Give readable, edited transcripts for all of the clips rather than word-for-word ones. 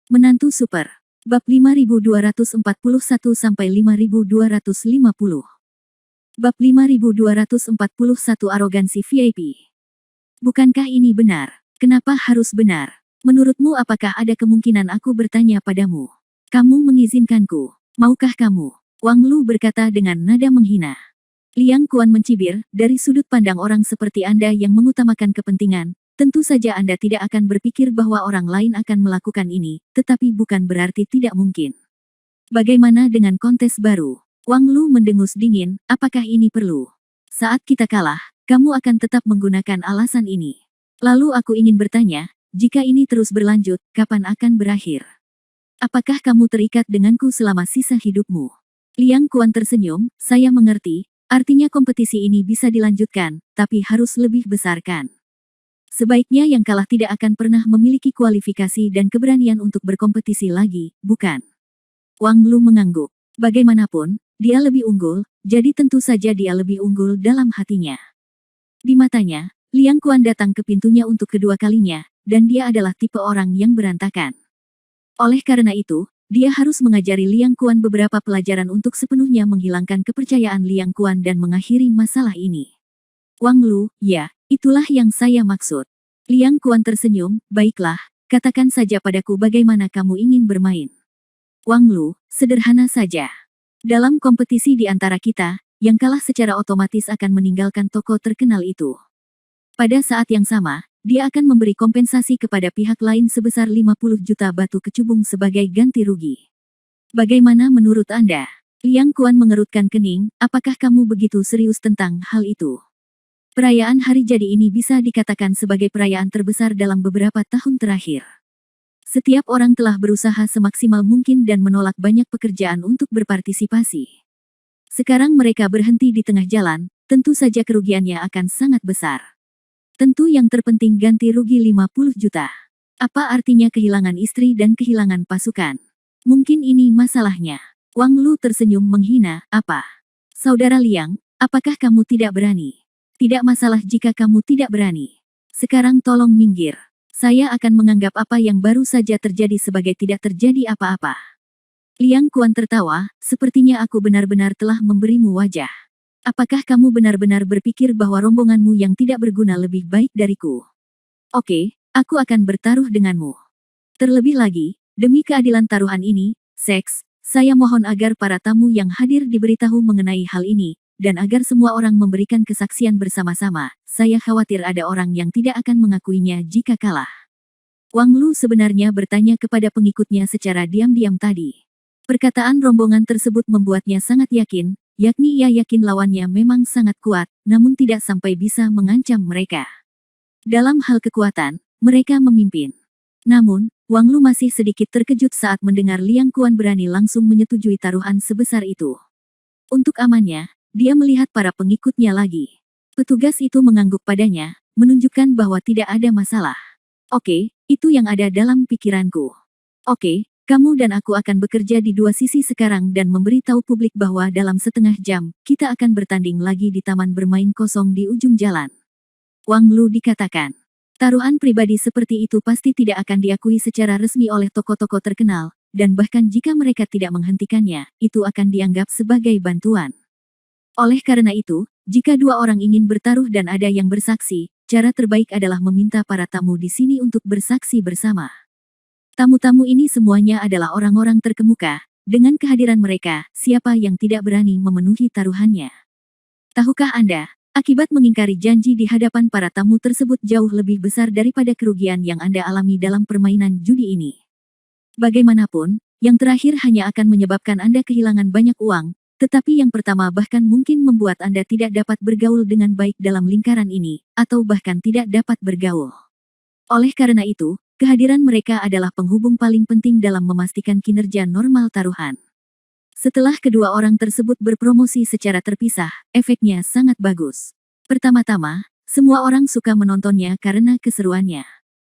Menantu Super. Bab 5241-5250. Bab 5241 Arogansi VIP. Bukankah ini benar? Kenapa harus benar? Menurutmu apakah ada kemungkinan aku bertanya padamu? Kamu mengizinkanku? Maukah kamu? Wang Lu berkata dengan nada menghina. Liang Kuan mencibir, dari sudut pandang orang seperti Anda yang mengutamakan kepentingan, tentu saja Anda tidak akan berpikir bahwa orang lain akan melakukan ini, tetapi bukan berarti tidak mungkin. Bagaimana dengan kontes baru? Wang Lu mendengus dingin, apakah ini perlu? Saat kita kalah, kamu akan tetap menggunakan alasan ini. Lalu aku ingin bertanya, jika ini terus berlanjut, kapan akan berakhir? Apakah kamu terikat denganku selama sisa hidupmu? Liang Kuan tersenyum, saya mengerti, artinya kompetisi ini bisa dilanjutkan, tapi harus lebih besarkan. Sebaiknya yang kalah tidak akan pernah memiliki kualifikasi dan keberanian untuk berkompetisi lagi, bukan? Wang Lu mengangguk. Bagaimanapun, dia lebih unggul, jadi tentu saja dia lebih unggul dalam hatinya. Di matanya, Liang Kuan datang ke pintunya untuk kedua kalinya, dan dia adalah tipe orang yang berantakan. Oleh karena itu, dia harus mengajari Liang Kuan beberapa pelajaran untuk sepenuhnya menghilangkan kepercayaan Liang Kuan dan mengakhiri masalah ini. Wang Lu, ya, itulah yang saya maksud. Liang Kuan tersenyum, baiklah, katakan saja padaku bagaimana kamu ingin bermain. Wang Lu, sederhana saja. Dalam kompetisi di antara kita, yang kalah secara otomatis akan meninggalkan toko terkenal itu. Pada saat yang sama, dia akan memberi kompensasi kepada pihak lain sebesar 50 juta batu kecubung sebagai ganti rugi. Bagaimana menurut Anda? Liang Kuan mengerutkan kening, apakah kamu begitu serius tentang hal itu? Perayaan hari jadi ini bisa dikatakan sebagai perayaan terbesar dalam beberapa tahun terakhir. Setiap orang telah berusaha semaksimal mungkin dan menolak banyak pekerjaan untuk berpartisipasi. Sekarang mereka berhenti di tengah jalan, tentu saja kerugiannya akan sangat besar. Tentu yang terpenting ganti rugi 50 juta. Apa artinya kehilangan istri dan kehilangan pasukan? Mungkin ini masalahnya. Wang Lu tersenyum menghina, apa? Saudara Liang, apakah kamu tidak berani? Tidak masalah jika kamu tidak berani. Sekarang tolong minggir. Saya akan menganggap apa yang baru saja terjadi sebagai tidak terjadi apa-apa. Liang Kuan tertawa, sepertinya aku benar-benar telah memberimu wajah. Apakah kamu benar-benar berpikir bahwa rombonganmu yang tidak berguna lebih baik dariku? Oke, aku akan bertaruh denganmu. Terlebih lagi, demi keadilan taruhan ini, Seks, saya mohon agar para tamu yang hadir diberitahu mengenai hal ini, dan agar semua orang memberikan kesaksian bersama-sama. Saya khawatir ada orang yang tidak akan mengakuinya jika kalah. Wang Lu sebenarnya bertanya kepada pengikutnya secara diam-diam tadi. Perkataan rombongan tersebut membuatnya sangat yakin, yakni ia yakin lawannya memang sangat kuat, namun tidak sampai bisa mengancam mereka. Dalam hal kekuatan, mereka memimpin. Namun, Wang Lu masih sedikit terkejut saat mendengar Liang Kuan berani langsung menyetujui taruhan sebesar itu. Untuk amannya, dia melihat para pengikutnya lagi. Petugas itu mengangguk padanya, menunjukkan bahwa tidak ada masalah. Oke, itu yang ada dalam pikiranku. Oke, kamu dan aku akan bekerja di dua sisi sekarang dan memberitahu publik bahwa dalam setengah jam, kita akan bertanding lagi di taman bermain kosong di ujung jalan. Wang Lu dikatakan. Taruhan pribadi seperti itu pasti tidak akan diakui secara resmi oleh tokoh-tokoh terkenal, dan bahkan jika mereka tidak menghentikannya, itu akan dianggap sebagai bantuan. Oleh karena itu, jika dua orang ingin bertaruh dan ada yang bersaksi, cara terbaik adalah meminta para tamu di sini untuk bersaksi bersama. Tamu-tamu ini semuanya adalah orang-orang terkemuka, dengan kehadiran mereka, siapa yang tidak berani memenuhi taruhannya? Tahukah Anda, akibat mengingkari janji di hadapan para tamu tersebut jauh lebih besar daripada kerugian yang Anda alami dalam permainan judi ini. Bagaimanapun, yang terakhir hanya akan menyebabkan Anda kehilangan banyak uang, tetapi yang pertama bahkan mungkin membuat Anda tidak dapat bergaul dengan baik dalam lingkaran ini, atau bahkan tidak dapat bergaul. Oleh karena itu, kehadiran mereka adalah penghubung paling penting dalam memastikan kinerja normal taruhan. Setelah kedua orang tersebut berpromosi secara terpisah, efeknya sangat bagus. Pertama-tama, semua orang suka menontonnya karena keseruannya.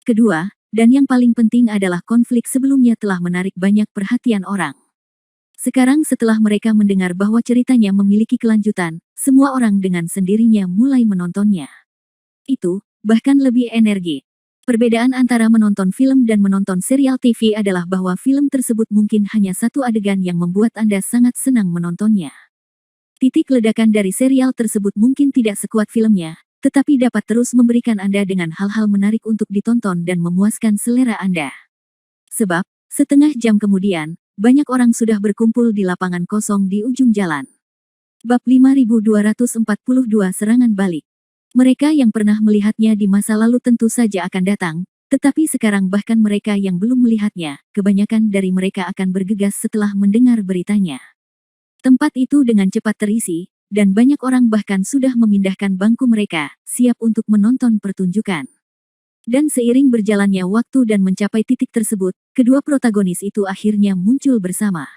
Kedua, dan yang paling penting adalah konflik sebelumnya telah menarik banyak perhatian orang. Sekarang setelah mereka mendengar bahwa ceritanya memiliki kelanjutan, semua orang dengan sendirinya mulai menontonnya. Itu, bahkan lebih energi. Perbedaan antara menonton film dan menonton serial TV adalah bahwa film tersebut mungkin hanya satu adegan yang membuat Anda sangat senang menontonnya. Titik ledakan dari serial tersebut mungkin tidak sekuat filmnya, tetapi dapat terus memberikan Anda dengan hal-hal menarik untuk ditonton dan memuaskan selera Anda. Sebab, setengah jam kemudian, banyak orang sudah berkumpul di lapangan kosong di ujung jalan. Bab 5242 Serangan Balik. Mereka yang pernah melihatnya di masa lalu tentu saja akan datang, tetapi sekarang bahkan mereka yang belum melihatnya, kebanyakan dari mereka akan bergegas setelah mendengar beritanya. Tempat itu dengan cepat terisi, dan banyak orang bahkan sudah memindahkan bangku mereka, siap untuk menonton pertunjukan. Dan seiring berjalannya waktu dan mencapai titik tersebut, kedua protagonis itu akhirnya muncul bersama.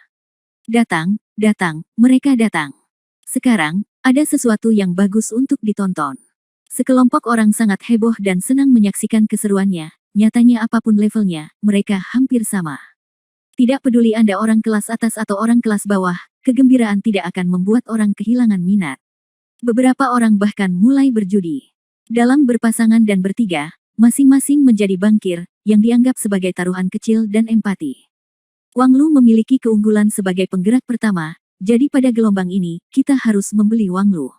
Datang, mereka datang. Sekarang, ada sesuatu yang bagus untuk ditonton. Sekelompok orang sangat heboh dan senang menyaksikan keseruannya, nyatanya apapun levelnya, mereka hampir sama. Tidak peduli Anda orang kelas atas atau orang kelas bawah, kegembiraan tidak akan membuat orang kehilangan minat. Beberapa orang bahkan mulai berjudi. Dalam berpasangan dan bertiga, masing-masing menjadi bangkir, yang dianggap sebagai taruhan kecil dan empati. Wang Lu memiliki keunggulan sebagai penggerak pertama, jadi pada gelombang ini, kita harus membeli Wang Lu.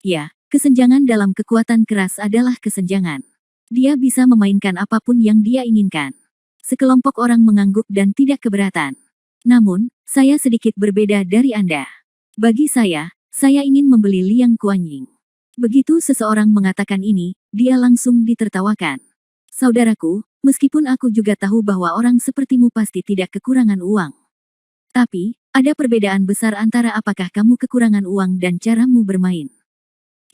Ya. Kesenjangan dalam kekuatan keras adalah kesenjangan. Dia bisa memainkan apapun yang dia inginkan. Sekelompok orang mengangguk dan tidak keberatan. Namun, saya sedikit berbeda dari Anda. Bagi saya ingin membeli Liang Kuanying. Begitu seseorang mengatakan ini, dia langsung ditertawakan. Saudaraku, meskipun aku juga tahu bahwa orang sepertimu pasti tidak kekurangan uang. Tapi, ada perbedaan besar antara apakah kamu kekurangan uang dan caramu bermain.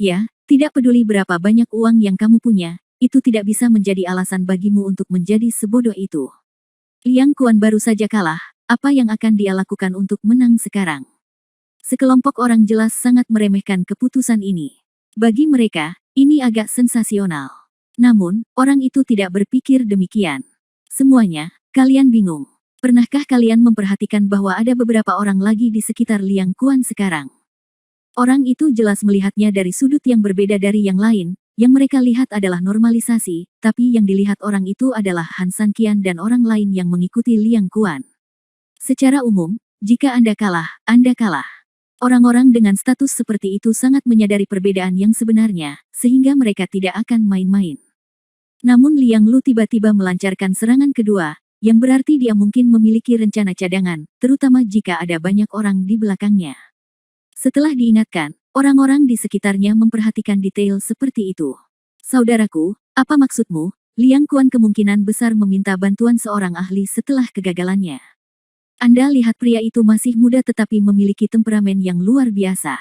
Ya, tidak peduli berapa banyak uang yang kamu punya, itu tidak bisa menjadi alasan bagimu untuk menjadi sebodoh itu. Liang Kuan baru saja kalah, apa yang akan dia lakukan untuk menang sekarang? Sekelompok orang jelas sangat meremehkan keputusan ini. Bagi mereka, ini agak sensasional. Namun, orang itu tidak berpikir demikian. Semuanya, kalian bingung. Pernahkah kalian memperhatikan bahwa ada beberapa orang lagi di sekitar Liang Kuan sekarang? Orang itu jelas melihatnya dari sudut yang berbeda dari yang lain, yang mereka lihat adalah normalisasi, tapi yang dilihat orang itu adalah Han Sanqian dan orang lain yang mengikuti Liang Kuan. Secara umum, jika Anda kalah, Anda kalah. Orang-orang dengan status seperti itu sangat menyadari perbedaan yang sebenarnya, sehingga mereka tidak akan main-main. Namun Liang Lu tiba-tiba melancarkan serangan kedua, yang berarti dia mungkin memiliki rencana cadangan, terutama jika ada banyak orang di belakangnya. Setelah diingatkan, orang-orang di sekitarnya memperhatikan detail seperti itu. Saudaraku, apa maksudmu? Liang Kuan kemungkinan besar meminta bantuan seorang ahli setelah kegagalannya. Anda lihat pria itu masih muda tetapi memiliki temperamen yang luar biasa.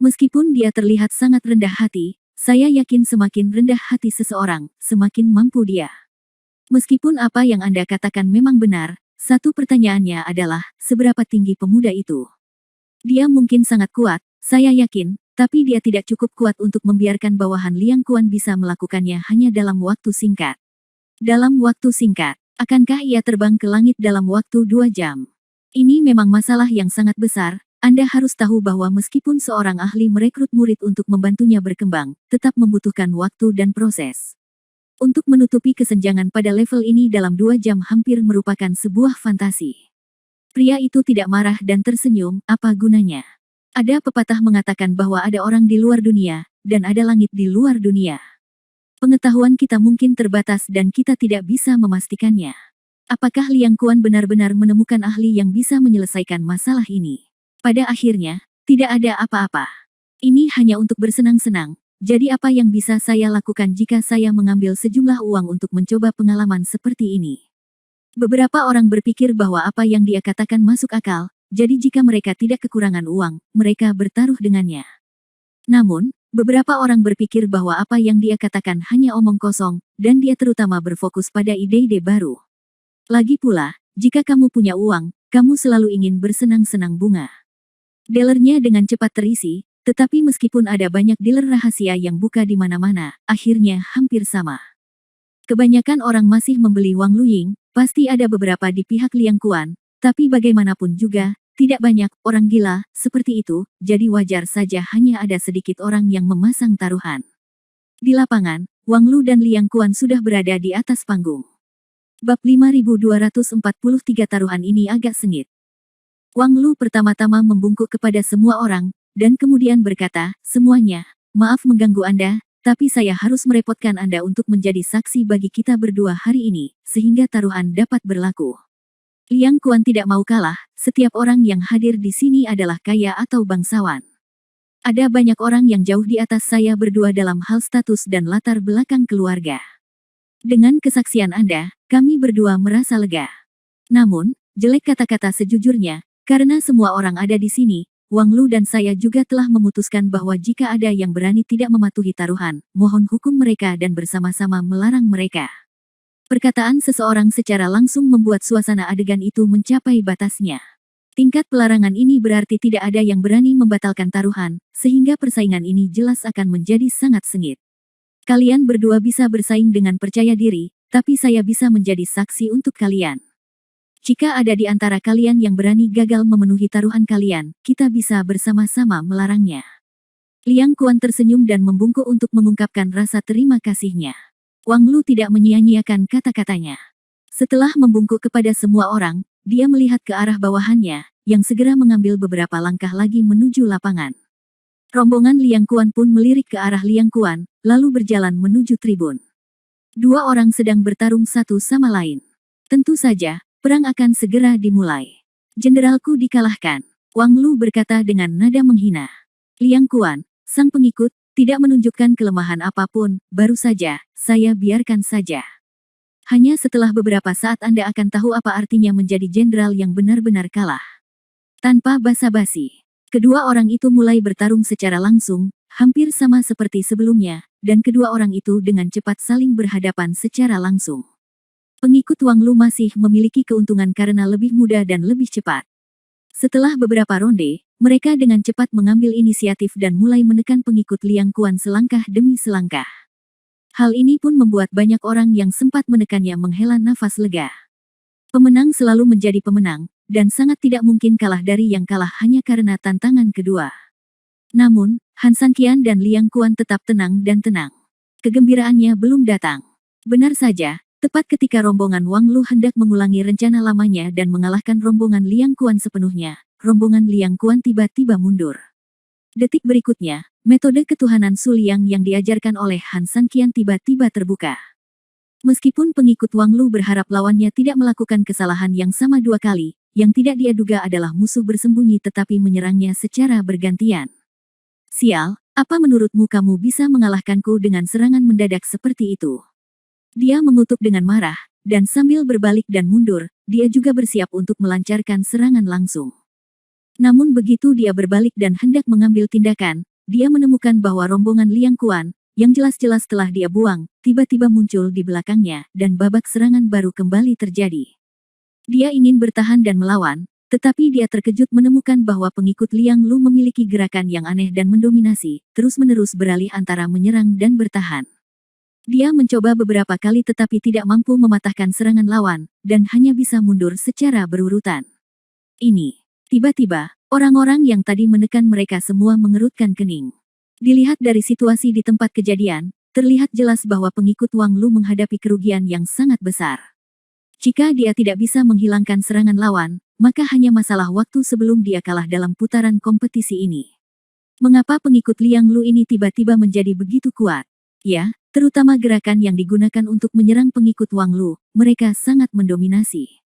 Meskipun dia terlihat sangat rendah hati, saya yakin semakin rendah hati seseorang, semakin mampu dia. Meskipun apa yang Anda katakan memang benar, satu pertanyaannya adalah, seberapa tinggi pemuda itu? Dia mungkin sangat kuat, saya yakin, tapi dia tidak cukup kuat untuk membiarkan bawahan Liang Kuan bisa melakukannya hanya dalam waktu singkat. Dalam waktu singkat, akankah ia terbang ke langit dalam waktu 2 jam? Ini memang masalah yang sangat besar. Anda harus tahu bahwa meskipun seorang ahli merekrut murid untuk membantunya berkembang, tetap membutuhkan waktu dan proses. Untuk menutupi kesenjangan pada level ini dalam 2 jam hampir merupakan sebuah fantasi. Pria itu tidak marah dan tersenyum, apa gunanya? Ada pepatah mengatakan bahwa ada orang di luar dunia, dan ada langit di luar dunia. Pengetahuan kita mungkin terbatas dan kita tidak bisa memastikannya. Apakah Liang Kuan benar-benar menemukan ahli yang bisa menyelesaikan masalah ini? Pada akhirnya, tidak ada apa-apa. Ini hanya untuk bersenang-senang, jadi apa yang bisa saya lakukan jika saya mengambil sejumlah uang untuk mencoba pengalaman seperti ini? Beberapa orang berpikir bahwa apa yang dia katakan masuk akal, jadi jika mereka tidak kekurangan uang, mereka bertaruh dengannya. Namun, beberapa orang berpikir bahwa apa yang dia katakan hanya omong kosong, dan dia terutama berfokus pada ide-ide baru. Lagi pula, jika kamu punya uang, kamu selalu ingin bersenang-senang bunga. Dealernya dengan cepat terisi, tetapi meskipun ada banyak dealer rahasia yang buka di mana-mana, akhirnya hampir sama. Kebanyakan orang masih membeli Wang Luying. Pasti ada beberapa di pihak Liang Kuan, tapi bagaimanapun juga, tidak banyak orang gila seperti itu, jadi wajar saja hanya ada sedikit orang yang memasang taruhan. Di lapangan, Wang Lu dan Liang Kuan sudah berada di atas panggung. Bab 5243 taruhan ini agak sengit. Wang Lu pertama-tama membungkuk kepada semua orang, dan kemudian berkata, semuanya, maaf mengganggu Anda, tapi saya harus merepotkan Anda untuk menjadi saksi bagi kita berdua hari ini, sehingga taruhan dapat berlaku. Liang Kuan tidak mau kalah, setiap orang yang hadir di sini adalah kaya atau bangsawan. Ada banyak orang yang jauh di atas saya berdua dalam hal status dan latar belakang keluarga. Dengan kesaksian Anda, kami berdua merasa lega. Namun, jelek kata-kata sejujurnya, karena semua orang ada di sini, Wang Lu dan saya juga telah memutuskan bahwa jika ada yang berani tidak mematuhi taruhan, mohon hukum mereka dan bersama-sama melarang mereka. Perkataan seseorang secara langsung membuat suasana adegan itu mencapai batasnya. Tingkat pelarangan ini berarti tidak ada yang berani membatalkan taruhan, sehingga persaingan ini jelas akan menjadi sangat sengit. Kalian berdua bisa bersaing dengan percaya diri, tapi saya bisa menjadi saksi untuk kalian. Jika ada di antara kalian yang berani gagal memenuhi taruhan kalian, kita bisa bersama-sama melarangnya. Liang Kuan tersenyum dan membungkuk untuk mengungkapkan rasa terima kasihnya. Wang Lu tidak menyia-nyiakan kata-katanya. Setelah membungkuk kepada semua orang, dia melihat ke arah bawahannya, yang segera mengambil beberapa langkah lagi menuju lapangan. Rombongan Liang Kuan pun melirik ke arah Liang Kuan, lalu berjalan menuju tribun. Dua orang sedang bertarung satu sama lain. Tentu saja, perang akan segera dimulai. Jenderalku dikalahkan, Wang Lu berkata dengan nada menghina. Liang Kuan, sang pengikut, tidak menunjukkan kelemahan apapun, baru saja, saya biarkan saja. Hanya setelah beberapa saat Anda akan tahu apa artinya menjadi jenderal yang benar-benar kalah. Tanpa basa-basi, kedua orang itu mulai bertarung secara langsung, hampir sama seperti sebelumnya, dan kedua orang itu dengan cepat saling berhadapan secara langsung. Pengikut Wang Lu masih memiliki keuntungan karena lebih muda dan lebih cepat. Setelah beberapa ronde, mereka dengan cepat mengambil inisiatif dan mulai menekan pengikut Liang Kuan selangkah demi selangkah. Hal ini pun membuat banyak orang yang sempat menekannya menghela nafas lega. Pemenang selalu menjadi pemenang, dan sangat tidak mungkin kalah dari yang kalah hanya karena tantangan kedua. Namun, Han Sanqian dan Liang Kuan tetap tenang dan tenang. Kegembiraannya belum datang. Benar saja, tepat ketika rombongan Wang Lu hendak mengulangi rencana lamanya dan mengalahkan rombongan Liang Kuan sepenuhnya, rombongan Liang Kuan tiba-tiba mundur. Detik berikutnya, metode ketuhanan Su Liang yang diajarkan oleh Han Sanqian tiba-tiba terbuka. Meskipun pengikut Wang Lu berharap lawannya tidak melakukan kesalahan yang sama dua kali, yang tidak dia duga adalah musuh bersembunyi tetapi menyerangnya secara bergantian. Sial, apa menurutmu kamu bisa mengalahkanku dengan serangan mendadak seperti itu? Dia mengutuk dengan marah, dan sambil berbalik dan mundur, dia juga bersiap untuk melancarkan serangan langsung. Namun begitu dia berbalik dan hendak mengambil tindakan, dia menemukan bahwa rombongan Liang Kuan, yang jelas-jelas telah dia buang, tiba-tiba muncul di belakangnya, dan babak serangan baru kembali terjadi. Dia ingin bertahan dan melawan, tetapi dia terkejut menemukan bahwa pengikut Liang Lu memiliki gerakan yang aneh dan mendominasi, terus-menerus beralih antara menyerang dan bertahan. Dia mencoba beberapa kali tetapi tidak mampu mematahkan serangan lawan, dan hanya bisa mundur secara berurutan. Tiba-tiba, orang-orang yang tadi menekan mereka semua mengerutkan kening. Dilihat dari situasi di tempat kejadian, terlihat jelas bahwa pengikut Wang Lu menghadapi kerugian yang sangat besar. Jika dia tidak bisa menghilangkan serangan lawan, maka hanya masalah waktu sebelum dia kalah dalam putaran kompetisi ini. Mengapa pengikut Liang Lu ini tiba-tiba menjadi begitu kuat? Ya, terutama gerakan yang digunakan untuk menyerang pengikut Wang Lu, mereka sangat mendominasi.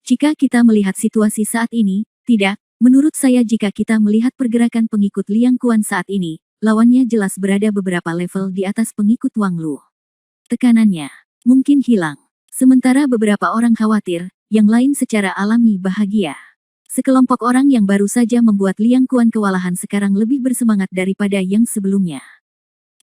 Jika kita melihat situasi saat ini, tidak, menurut saya jika kita melihat pergerakan pengikut Liang Kuan saat ini, lawannya jelas berada beberapa level di atas pengikut Wang Lu. Tekanannya mungkin hilang. Sementara beberapa orang khawatir, yang lain secara alami bahagia. Sekelompok orang yang baru saja membuat Liang Kuan kewalahan sekarang lebih bersemangat daripada yang sebelumnya.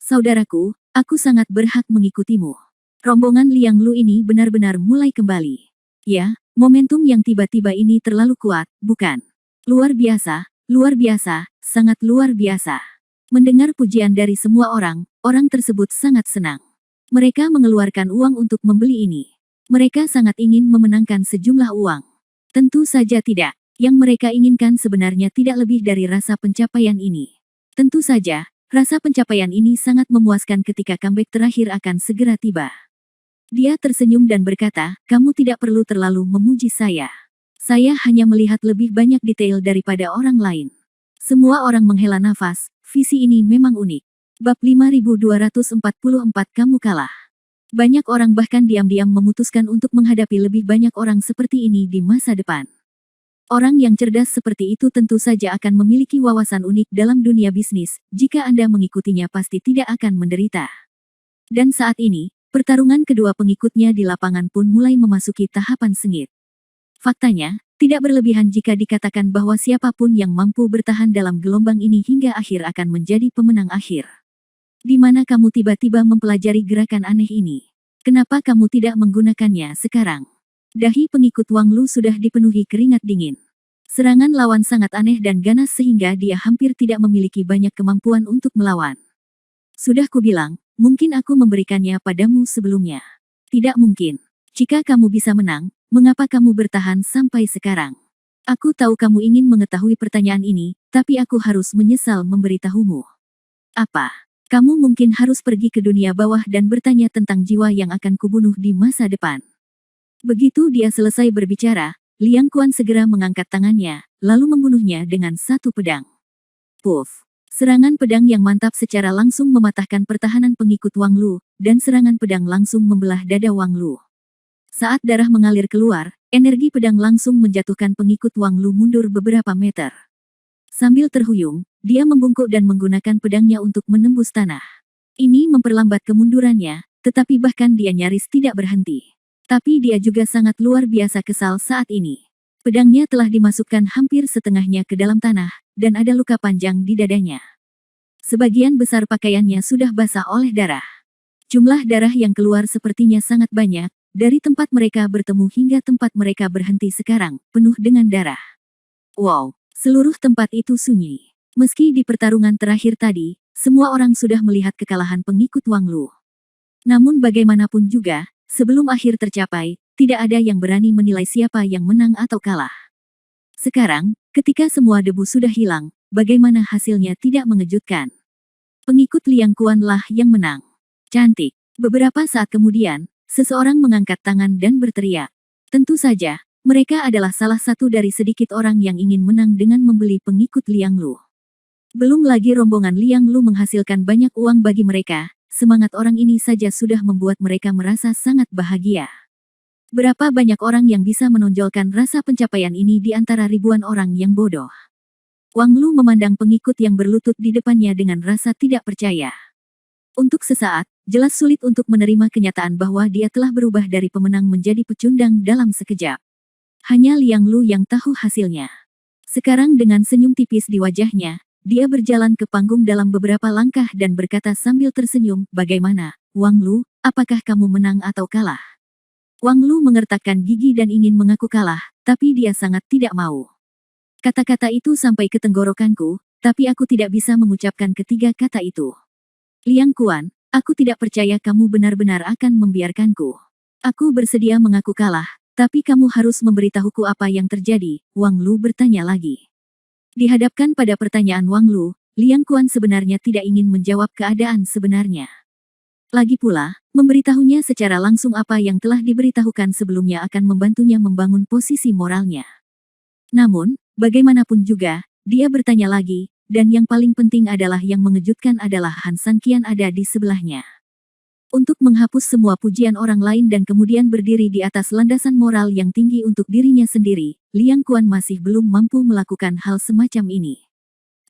Saudaraku, aku sangat berhak mengikutimu. Rombongan Liang Lu ini benar-benar mulai kembali. Ya, momentum yang tiba-tiba ini terlalu kuat, bukan? Luar biasa, sangat luar biasa. Mendengar pujian dari semua orang, orang tersebut sangat senang. Mereka mengeluarkan uang untuk membeli ini. Mereka sangat ingin memenangkan sejumlah uang. Tentu saja tidak. Yang mereka inginkan sebenarnya tidak lebih dari rasa pencapaian ini. Tentu saja, Rasa pencapaian ini sangat memuaskan ketika comeback terakhir akan segera tiba. Dia tersenyum dan berkata, kamu tidak perlu terlalu memuji saya. Saya hanya melihat lebih banyak detail daripada orang lain. Semua orang menghela nafas, visi ini memang unik. Bab 5244 kamu kalah. Banyak orang bahkan diam-diam memutuskan untuk menghadapi lebih banyak orang seperti ini di masa depan. Orang yang cerdas seperti itu tentu saja akan memiliki wawasan unik dalam dunia bisnis, jika Anda mengikutinya pasti tidak akan menderita. Dan saat ini, pertarungan kedua pengikutnya di lapangan pun mulai memasuki tahapan sengit. Faktanya, tidak berlebihan jika dikatakan bahwa siapapun yang mampu bertahan dalam gelombang ini hingga akhir akan menjadi pemenang akhir. Di mana kamu tiba-tiba mempelajari gerakan aneh ini? Kenapa kamu tidak menggunakannya sekarang? Dahi pengikut Wang Lu sudah dipenuhi keringat dingin. Serangan lawan sangat aneh dan ganas sehingga dia hampir tidak memiliki banyak kemampuan untuk melawan. Sudah kubilang, mungkin aku memberikannya padamu sebelumnya. Tidak mungkin. Jika kamu bisa menang, mengapa kamu bertahan sampai sekarang? Aku tahu kamu ingin mengetahui pertanyaan ini, tapi aku harus menyesal memberitahumu. Apa? Kamu mungkin harus pergi ke dunia bawah dan bertanya tentang jiwa yang akan kubunuh di masa depan. Begitu dia selesai berbicara, Liang Kuan segera mengangkat tangannya, lalu membunuhnya dengan satu pedang. Puff! Serangan pedang yang mantap secara langsung mematahkan pertahanan pengikut Wang Lu, dan serangan pedang langsung membelah dada Wang Lu. Saat darah mengalir keluar, energi pedang langsung menjatuhkan pengikut Wang Lu mundur beberapa meter. Sambil terhuyung, dia membungkuk dan menggunakan pedangnya untuk menembus tanah. Ini memperlambat kemundurannya, tetapi bahkan dia nyaris tidak berhenti. Tapi dia juga sangat luar biasa kesal saat ini. Pedangnya telah dimasukkan hampir setengahnya ke dalam tanah, dan ada luka panjang di dadanya. Sebagian besar pakaiannya sudah basah oleh darah. Jumlah darah yang keluar sepertinya sangat banyak, dari tempat mereka bertemu hingga tempat mereka berhenti sekarang, penuh dengan darah. Wow, seluruh tempat itu sunyi. Meski di pertarungan terakhir tadi, semua orang sudah melihat kekalahan pengikut Wang Lu. Namun bagaimanapun juga, sebelum akhir tercapai, tidak ada yang berani menilai siapa yang menang atau kalah. Sekarang, ketika semua debu sudah hilang, bagaimana hasilnya tidak mengejutkan. Pengikut Liang Kuan lah yang menang. Cantik. Beberapa saat kemudian, seseorang mengangkat tangan dan berteriak. Tentu saja, mereka adalah salah satu dari sedikit orang yang ingin menang dengan membeli pengikut Liang Lu. Belum lagi rombongan Liang Lu menghasilkan banyak uang bagi mereka. Semangat orang ini saja sudah membuat mereka merasa sangat bahagia. Berapa banyak orang yang bisa menonjolkan rasa pencapaian ini di antara ribuan orang yang bodoh. Wang Lu memandang pengikut yang berlutut di depannya dengan rasa tidak percaya. Untuk sesaat, jelas sulit untuk menerima kenyataan bahwa dia telah berubah dari pemenang menjadi pecundang dalam sekejap. Hanya Liang Lu yang tahu hasilnya. Sekarang dengan senyum tipis di wajahnya, dia berjalan ke panggung dalam beberapa langkah dan berkata sambil tersenyum, bagaimana, Wang Lu, apakah kamu menang atau kalah? Wang Lu mengertakkan gigi dan ingin mengaku kalah, tapi dia sangat tidak mau. Kata-kata itu sampai ke tenggorokanku, tapi aku tidak bisa mengucapkan ketiga kata itu. Liang Kuan, aku tidak percaya kamu benar-benar akan membiarkanku. Aku bersedia mengaku kalah, tapi kamu harus memberitahuku apa yang terjadi, Wang Lu bertanya lagi. Dihadapkan pada pertanyaan Wang Lu, Liang Kuan sebenarnya tidak ingin menjawab keadaan sebenarnya. Lagi pula, memberitahunya secara langsung apa yang telah diberitahukan sebelumnya akan membantunya membangun posisi moralnya. Namun, bagaimanapun juga, dia bertanya lagi, dan yang paling penting adalah yang mengejutkan adalah Han Sanqian ada di sebelahnya. Untuk menghapus semua pujian orang lain dan kemudian berdiri di atas landasan moral yang tinggi untuk dirinya sendiri, Liang Kuan masih belum mampu melakukan hal semacam ini.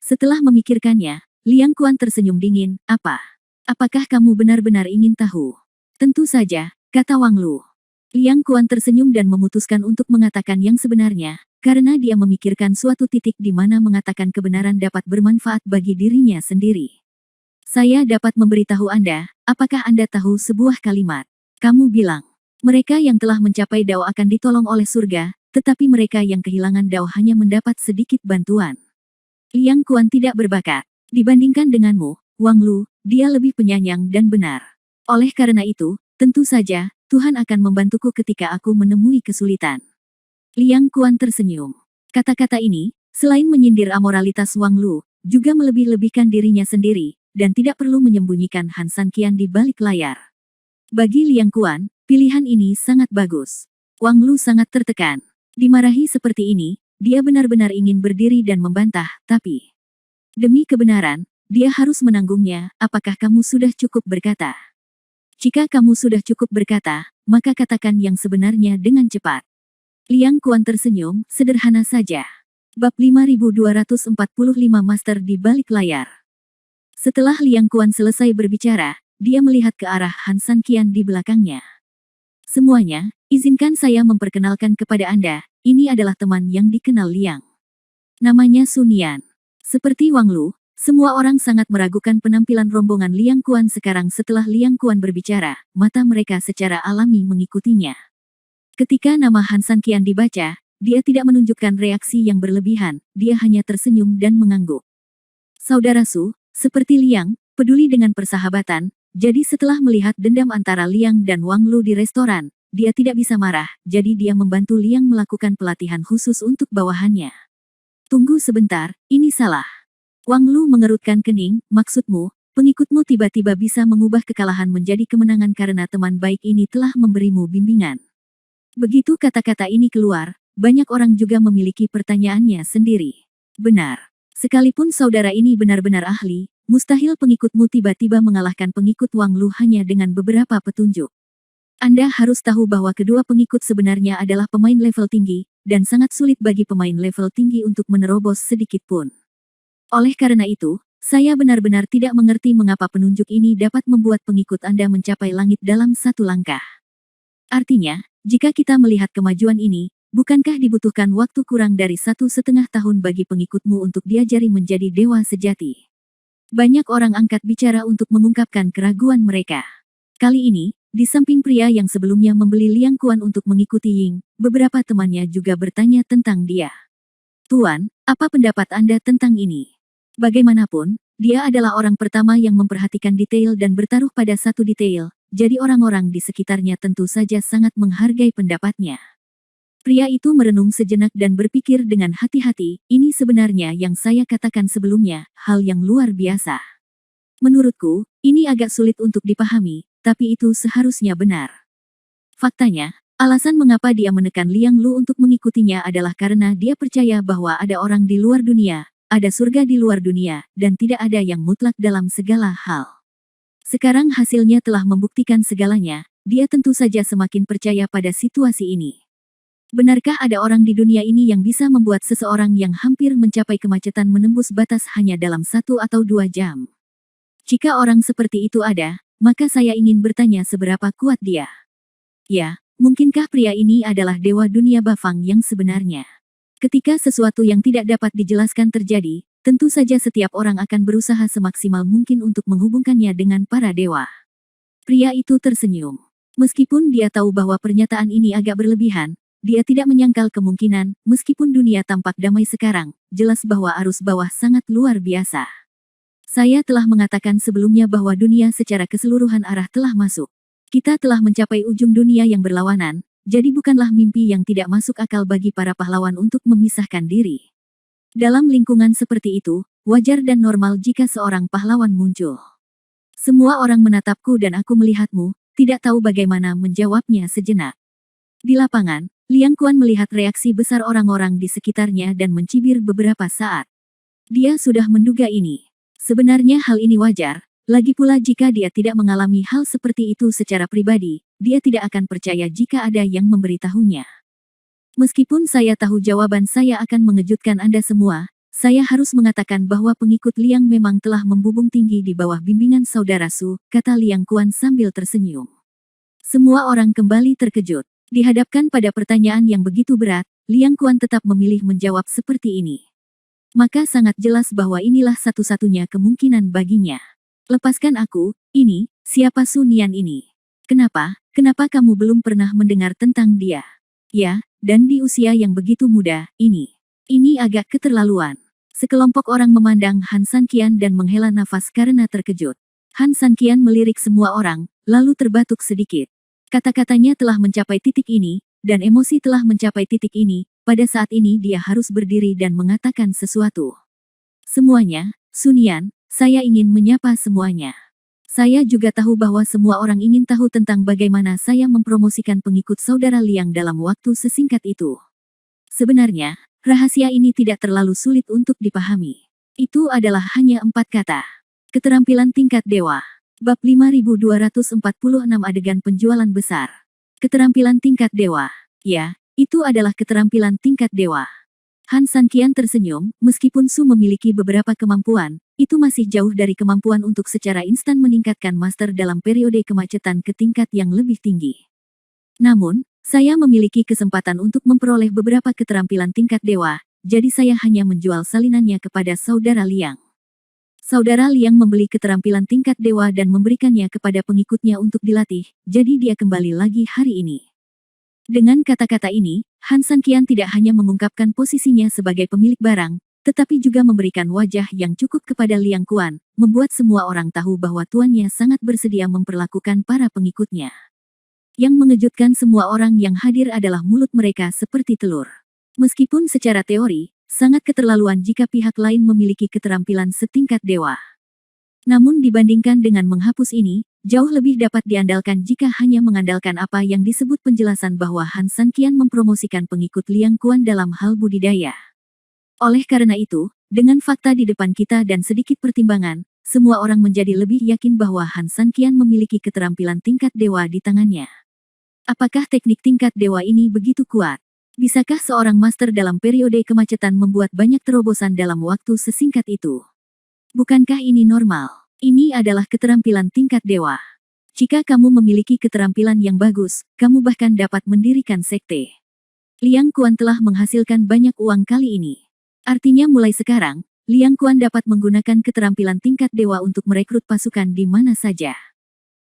Setelah memikirkannya, Liang Kuan tersenyum dingin, apa? Apakah kamu benar-benar ingin tahu? Tentu saja, kata Wang Lu. Liang Kuan tersenyum dan memutuskan untuk mengatakan yang sebenarnya, karena dia memikirkan suatu titik di mana mengatakan kebenaran dapat bermanfaat bagi dirinya sendiri. Saya dapat memberitahu Anda, apakah Anda tahu sebuah kalimat? Kamu bilang, mereka yang telah mencapai Dao akan ditolong oleh surga, tetapi mereka yang kehilangan Dao hanya mendapat sedikit bantuan. Liang Kuan tidak berbakat. Dibandingkan denganmu, Wang Lu, dia lebih penyayang dan benar. Oleh karena itu, tentu saja, Tuhan akan membantuku ketika aku menemui kesulitan. Liang Kuan tersenyum. Kata-kata ini, selain menyindir amoralitas Wang Lu, juga melebih-lebihkan dirinya sendiri. dan tidak perlu menyembunyikan Han San Qian di balik layar. Bagi Liang Kuan, pilihan ini sangat bagus. Wang Lu sangat tertekan. Dimarahi seperti ini, dia benar-benar ingin berdiri dan membantah, tapi demi kebenaran, dia harus menanggungnya. Apakah kamu sudah cukup berkata? Jika kamu sudah cukup berkata, maka katakan yang sebenarnya dengan cepat. Liang Kuan tersenyum, sederhana saja. Bab 5245 Master di balik layar. Setelah Liang Kuan selesai berbicara, dia melihat ke arah Han San Qian di belakangnya. Semuanya, izinkan saya memperkenalkan kepada Anda, ini adalah teman yang dikenal Liang. Namanya Sun Yan. Seperti Wang Lu, semua orang sangat meragukan penampilan rombongan Liang Kuan sekarang setelah Liang Kuan berbicara, mata mereka secara alami mengikutinya. Ketika nama Han San Qian dibaca, dia tidak menunjukkan reaksi yang berlebihan, dia hanya tersenyum dan mengangguk. Saudara Su, seperti Liang, peduli dengan persahabatan, jadi setelah melihat dendam antara Liang dan Wang Lu di restoran, dia tidak bisa marah, jadi dia membantu Liang melakukan pelatihan khusus untuk bawahannya. Tunggu sebentar, ini salah. Wang Lu mengerutkan kening, maksudmu, pengikutmu tiba-tiba bisa mengubah kekalahan menjadi kemenangan karena teman baik ini telah memberimu bimbingan. Begitu kata-kata ini keluar, banyak orang juga memiliki pertanyaannya sendiri. Benar. Sekalipun saudara ini benar-benar ahli, mustahil pengikutmu tiba-tiba mengalahkan pengikut Wang Lu hanya dengan beberapa petunjuk. Anda harus tahu bahwa kedua pengikut sebenarnya adalah pemain level tinggi, dan sangat sulit bagi pemain level tinggi untuk menerobos sedikit pun. Oleh karena itu, saya benar-benar tidak mengerti mengapa penunjuk ini dapat membuat pengikut Anda mencapai langit dalam satu langkah. Artinya, jika kita melihat kemajuan ini, bukankah dibutuhkan waktu kurang dari 1,5 tahun bagi pengikutmu untuk diajari menjadi dewa sejati? Banyak orang angkat bicara untuk mengungkapkan keraguan mereka. Kali ini, di samping pria yang sebelumnya membeli Liang Kuan untuk mengikuti Ying, beberapa temannya juga bertanya tentang dia. Tuan, apa pendapat Anda tentang ini? Bagaimanapun, dia adalah orang pertama yang memperhatikan detail dan bertaruh pada satu detail, jadi orang-orang di sekitarnya tentu saja sangat menghargai pendapatnya. Pria itu merenung sejenak dan berpikir dengan hati-hati, ini sebenarnya yang saya katakan sebelumnya, hal yang luar biasa. Menurutku, ini agak sulit untuk dipahami, tapi itu seharusnya benar. Faktanya, alasan mengapa dia menekan Liang Lu untuk mengikutinya adalah karena dia percaya bahwa ada orang di luar dunia, ada surga di luar dunia, dan tidak ada yang mutlak dalam segala hal. Sekarang hasilnya telah membuktikan segalanya, dia tentu saja semakin percaya pada situasi ini. Benarkah ada orang di dunia ini yang bisa membuat seseorang yang hampir mencapai kemacetan menembus batas hanya dalam 1 atau 2 jam? Jika orang seperti itu ada, maka saya ingin bertanya seberapa kuat dia. Ya, mungkinkah pria ini adalah dewa dunia Bafang yang sebenarnya? Ketika sesuatu yang tidak dapat dijelaskan terjadi, tentu saja setiap orang akan berusaha semaksimal mungkin untuk menghubungkannya dengan para dewa. Pria itu tersenyum. Meskipun dia tahu bahwa pernyataan ini agak berlebihan, dia tidak menyangkal kemungkinan, meskipun dunia tampak damai sekarang, jelas bahwa arus bawah sangat luar biasa. Saya telah mengatakan sebelumnya bahwa dunia secara keseluruhan arah telah masuk. Kita telah mencapai ujung dunia yang berlawanan, jadi bukanlah mimpi yang tidak masuk akal bagi para pahlawan untuk memisahkan diri. Dalam lingkungan seperti itu, wajar dan normal jika seorang pahlawan muncul. Semua orang menatapku dan aku melihatmu, tidak tahu bagaimana menjawabnya sejenak. Di lapangan, Liang Kuan melihat reaksi besar orang-orang di sekitarnya dan mencibir beberapa saat. Dia sudah menduga ini. Sebenarnya hal ini wajar, lagi pula jika dia tidak mengalami hal seperti itu secara pribadi, dia tidak akan percaya jika ada yang memberitahunya. Meskipun saya tahu jawaban saya akan mengejutkan Anda semua, saya harus mengatakan bahwa pengikut Liang memang telah membubung tinggi di bawah bimbingan saudara Su, kata Liang Kuan sambil tersenyum. Semua orang kembali terkejut. Dihadapkan pada pertanyaan yang begitu berat, Liang Kuan tetap memilih menjawab seperti ini. Maka sangat jelas bahwa inilah satu-satunya kemungkinan baginya. Lepaskan aku, ini, siapa Sun Yan ini? Kenapa kamu belum pernah mendengar tentang dia? Ya, dan di usia yang begitu muda, ini agak keterlaluan. Sekelompok orang memandang Han San Qian dan menghela nafas karena terkejut. Han San Qian melirik semua orang, lalu terbatuk sedikit. Kata-katanya telah mencapai titik ini, dan emosi telah mencapai titik ini, pada saat ini dia harus berdiri dan mengatakan sesuatu. Semuanya, Sun Yan, saya ingin menyapa semuanya. Saya juga tahu bahwa semua orang ingin tahu tentang bagaimana saya mempromosikan pengikut saudara Liang dalam waktu sesingkat itu. Sebenarnya, rahasia ini tidak terlalu sulit untuk dipahami. Itu adalah hanya 4 kata. Keterampilan tingkat dewa. Bab 5246 adegan penjualan besar. Keterampilan tingkat dewa. Ya, itu adalah keterampilan tingkat dewa. Han Sanqian tersenyum, meskipun Su memiliki beberapa kemampuan, itu masih jauh dari kemampuan untuk secara instan meningkatkan master dalam periode kemacetan ke tingkat yang lebih tinggi. Namun, saya memiliki kesempatan untuk memperoleh beberapa keterampilan tingkat dewa, jadi saya hanya menjual salinannya kepada saudara Liang. Saudara Liang membeli keterampilan tingkat dewa dan memberikannya kepada pengikutnya untuk dilatih, jadi dia kembali lagi hari ini. Dengan kata-kata ini, Han Sanqian tidak hanya mengungkapkan posisinya sebagai pemilik barang, tetapi juga memberikan wajah yang cukup kepada Liang Kuan, membuat semua orang tahu bahwa tuannya sangat bersedia memperlakukan para pengikutnya. Yang mengejutkan semua orang yang hadir adalah mulut mereka seperti telur. Meskipun secara teori, sangat keterlaluan jika pihak lain memiliki keterampilan setingkat dewa. Namun dibandingkan dengan menghapus ini, jauh lebih dapat diandalkan jika hanya mengandalkan apa yang disebut penjelasan bahwa Han Sanqian mempromosikan pengikut Liang Kuan dalam hal budidaya. Oleh karena itu, dengan fakta di depan kita dan sedikit pertimbangan, semua orang menjadi lebih yakin bahwa Han Sanqian memiliki keterampilan tingkat dewa di tangannya. Apakah teknik tingkat dewa ini begitu kuat? Bisakah seorang master dalam periode kemacetan membuat banyak terobosan dalam waktu sesingkat itu? Bukankah ini normal? Ini adalah keterampilan tingkat dewa. Jika kamu memiliki keterampilan yang bagus, kamu bahkan dapat mendirikan sekte. Liang Kuan telah menghasilkan banyak uang kali ini. Artinya mulai sekarang, Liang Kuan dapat menggunakan keterampilan tingkat dewa untuk merekrut pasukan di mana saja.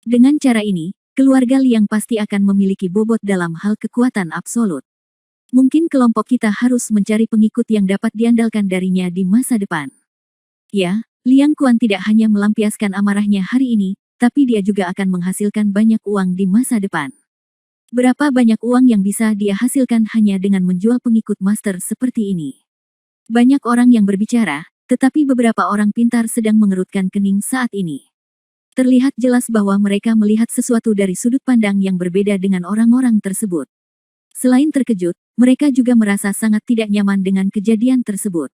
Dengan cara ini, keluarga Liang pasti akan memiliki bobot dalam hal kekuatan absolut. Mungkin kelompok kita harus mencari pengikut yang dapat diandalkan darinya di masa depan. Ya, Liang Kuan tidak hanya melampiaskan amarahnya hari ini, tapi dia juga akan menghasilkan banyak uang di masa depan. Berapa banyak uang yang bisa dia hasilkan hanya dengan menjual pengikut master seperti ini? Banyak orang yang berbicara, tetapi beberapa orang pintar sedang mengerutkan kening saat ini. Terlihat jelas bahwa mereka melihat sesuatu dari sudut pandang yang berbeda dengan orang-orang tersebut. Selain terkejut, mereka juga merasa sangat tidak nyaman dengan kejadian tersebut.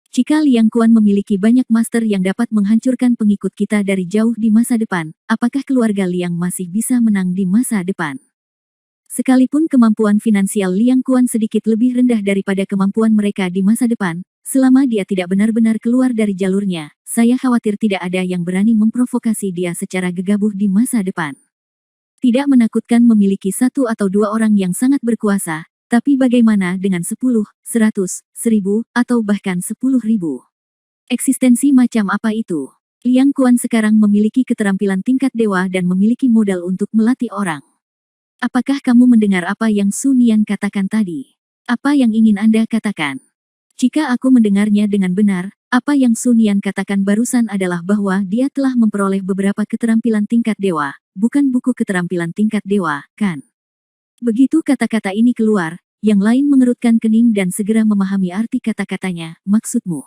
Jika Liang Kuan memiliki banyak master yang dapat menghancurkan pengikut kita dari jauh di masa depan, apakah keluarga Liang masih bisa menang di masa depan? Sekalipun kemampuan finansial Liang Kuan sedikit lebih rendah daripada kemampuan mereka di masa depan, selama dia tidak benar-benar keluar dari jalurnya, saya khawatir tidak ada yang berani memprovokasi dia secara gegabah di masa depan. Tidak menakutkan memiliki 1 atau 2 orang yang sangat berkuasa, tapi bagaimana dengan 10, 100, 1000, atau bahkan 10.000? Eksistensi macam apa itu? Liang Kuan sekarang memiliki keterampilan tingkat dewa dan memiliki modal untuk melatih orang. Apakah kamu mendengar apa yang Su Nian katakan tadi? Apa yang ingin Anda katakan? Jika aku mendengarnya dengan benar, apa yang Su Nian katakan barusan adalah bahwa dia telah memperoleh beberapa keterampilan tingkat dewa, bukan buku keterampilan tingkat dewa, kan? Begitu kata-kata ini keluar, yang lain mengerutkan kening dan segera memahami arti kata-katanya, maksudmu.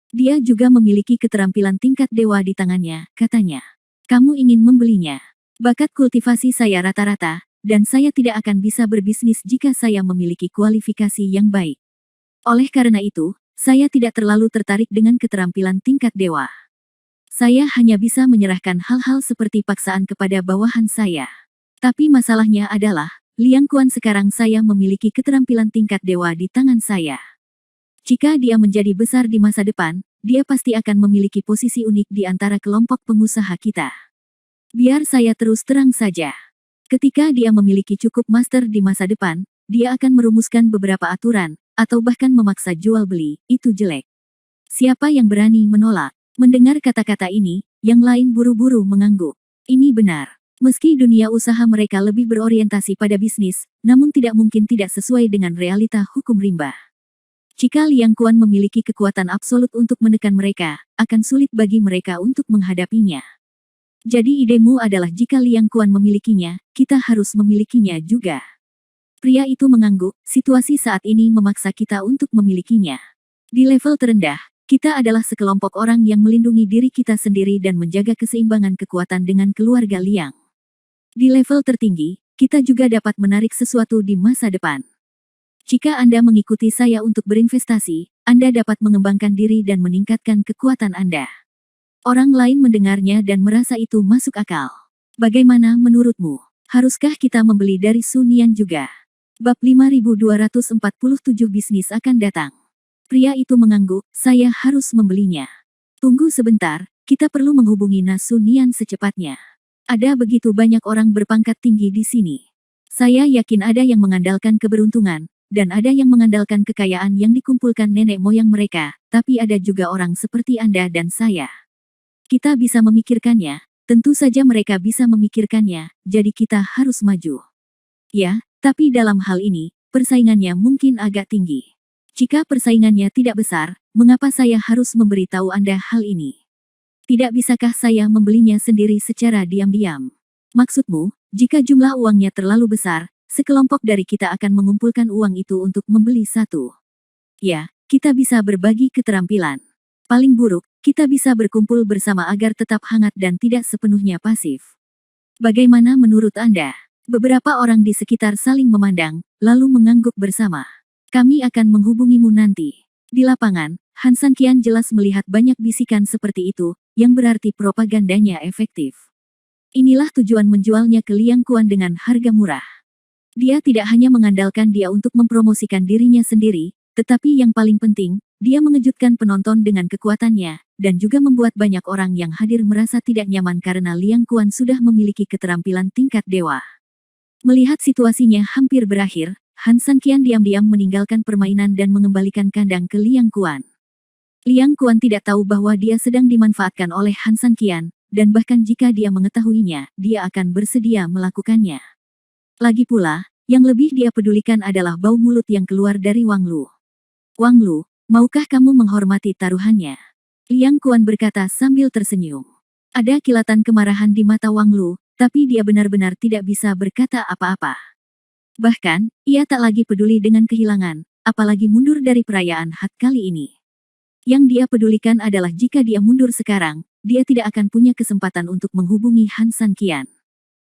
Dia juga memiliki keterampilan tingkat dewa di tangannya, katanya. Kamu ingin membelinya. Bakat kultivasi saya rata-rata, dan saya tidak akan bisa berbisnis jika saya memiliki kualifikasi yang baik. Oleh karena itu, saya tidak terlalu tertarik dengan keterampilan tingkat dewa. Saya hanya bisa menyerahkan hal-hal seperti paksaan kepada bawahan saya. Tapi masalahnya adalah, Liang Kuan sekarang saya memiliki keterampilan tingkat dewa di tangan saya. Jika dia menjadi besar di masa depan, dia pasti akan memiliki posisi unik di antara kelompok pengusaha kita. Biar saya terus terang saja. Ketika dia memiliki cukup master di masa depan, dia akan merumuskan beberapa aturan, atau bahkan memaksa jual beli, itu jelek. Siapa yang berani menolak? Mendengar kata-kata ini, yang lain buru-buru mengangguk. Ini benar. Meski dunia usaha mereka lebih berorientasi pada bisnis, namun tidak mungkin tidak sesuai dengan realita hukum rimba. Jika Liang Kuan memiliki kekuatan absolut untuk menekan mereka, akan sulit bagi mereka untuk menghadapinya. Jadi idemu adalah jika Liang Kuan memilikinya, kita harus memilikinya juga. Pria itu mengangguk, situasi saat ini memaksa kita untuk memilikinya. Di level terendah, Kita adalah sekelompok orang yang melindungi diri kita sendiri dan menjaga keseimbangan kekuatan dengan keluarga Liang. Di level tertinggi, kita juga dapat menarik sesuatu di masa depan. Jika Anda mengikuti saya untuk berinvestasi, Anda dapat mengembangkan diri dan meningkatkan kekuatan Anda. Orang lain mendengarnya dan merasa itu masuk akal. Bagaimana menurutmu? Haruskah kita membeli dari Sun Yan juga? Bab 5247 bisnis akan datang. Pria itu mengangguk, saya harus membelinya. Tunggu sebentar, kita perlu menghubungi Na Sun Yan secepatnya. Ada begitu banyak orang berpangkat tinggi di sini. Saya yakin ada yang mengandalkan keberuntungan, dan ada yang mengandalkan kekayaan yang dikumpulkan nenek moyang mereka, tapi ada juga orang seperti Anda dan saya. Kita bisa memikirkannya, tentu saja mereka bisa memikirkannya, jadi kita harus maju. Ya, tapi dalam hal ini, persaingannya mungkin agak tinggi. Jika persaingannya tidak besar, mengapa saya harus memberitahu Anda hal ini? Tidak bisakah saya membelinya sendiri secara diam-diam? Maksudmu, jika jumlah uangnya terlalu besar, sekelompok dari kita akan mengumpulkan uang itu untuk membeli satu. Ya, kita bisa berbagi keterampilan. Paling buruk, kita bisa berkumpul bersama agar tetap hangat dan tidak sepenuhnya pasif. Bagaimana menurut Anda? Beberapa orang di sekitar saling memandang, lalu mengangguk bersama. Kami akan menghubungimu nanti. Di lapangan, Han Sanqian jelas melihat banyak bisikan seperti itu, yang berarti propagandanya efektif. Inilah tujuan menjualnya ke Liang Kuan dengan harga murah. Dia tidak hanya mengandalkan dia untuk mempromosikan dirinya sendiri, tetapi yang paling penting, dia mengejutkan penonton dengan kekuatannya, dan juga membuat banyak orang yang hadir merasa tidak nyaman karena Liang Kuan sudah memiliki keterampilan tingkat dewa. Melihat situasinya hampir berakhir, Han Sanqian diam-diam meninggalkan permainan dan mengembalikan kandang ke Liang Kuan. Liang Kuan tidak tahu bahwa dia sedang dimanfaatkan oleh Han Sanqian, dan bahkan jika dia mengetahuinya, dia akan bersedia melakukannya. Lagi pula, yang lebih dia pedulikan adalah bau mulut yang keluar dari Wang Lu. Wang Lu, maukah kamu menghormati taruhannya? Liang Kuan berkata sambil tersenyum. Ada kilatan kemarahan di mata Wang Lu, tapi dia benar-benar tidak bisa berkata apa-apa. Bahkan, ia tak lagi peduli dengan kehilangan, apalagi mundur dari perayaan Had kali ini. Yang dia pedulikan adalah jika dia mundur sekarang, dia tidak akan punya kesempatan untuk menghubungi Han Sanqian.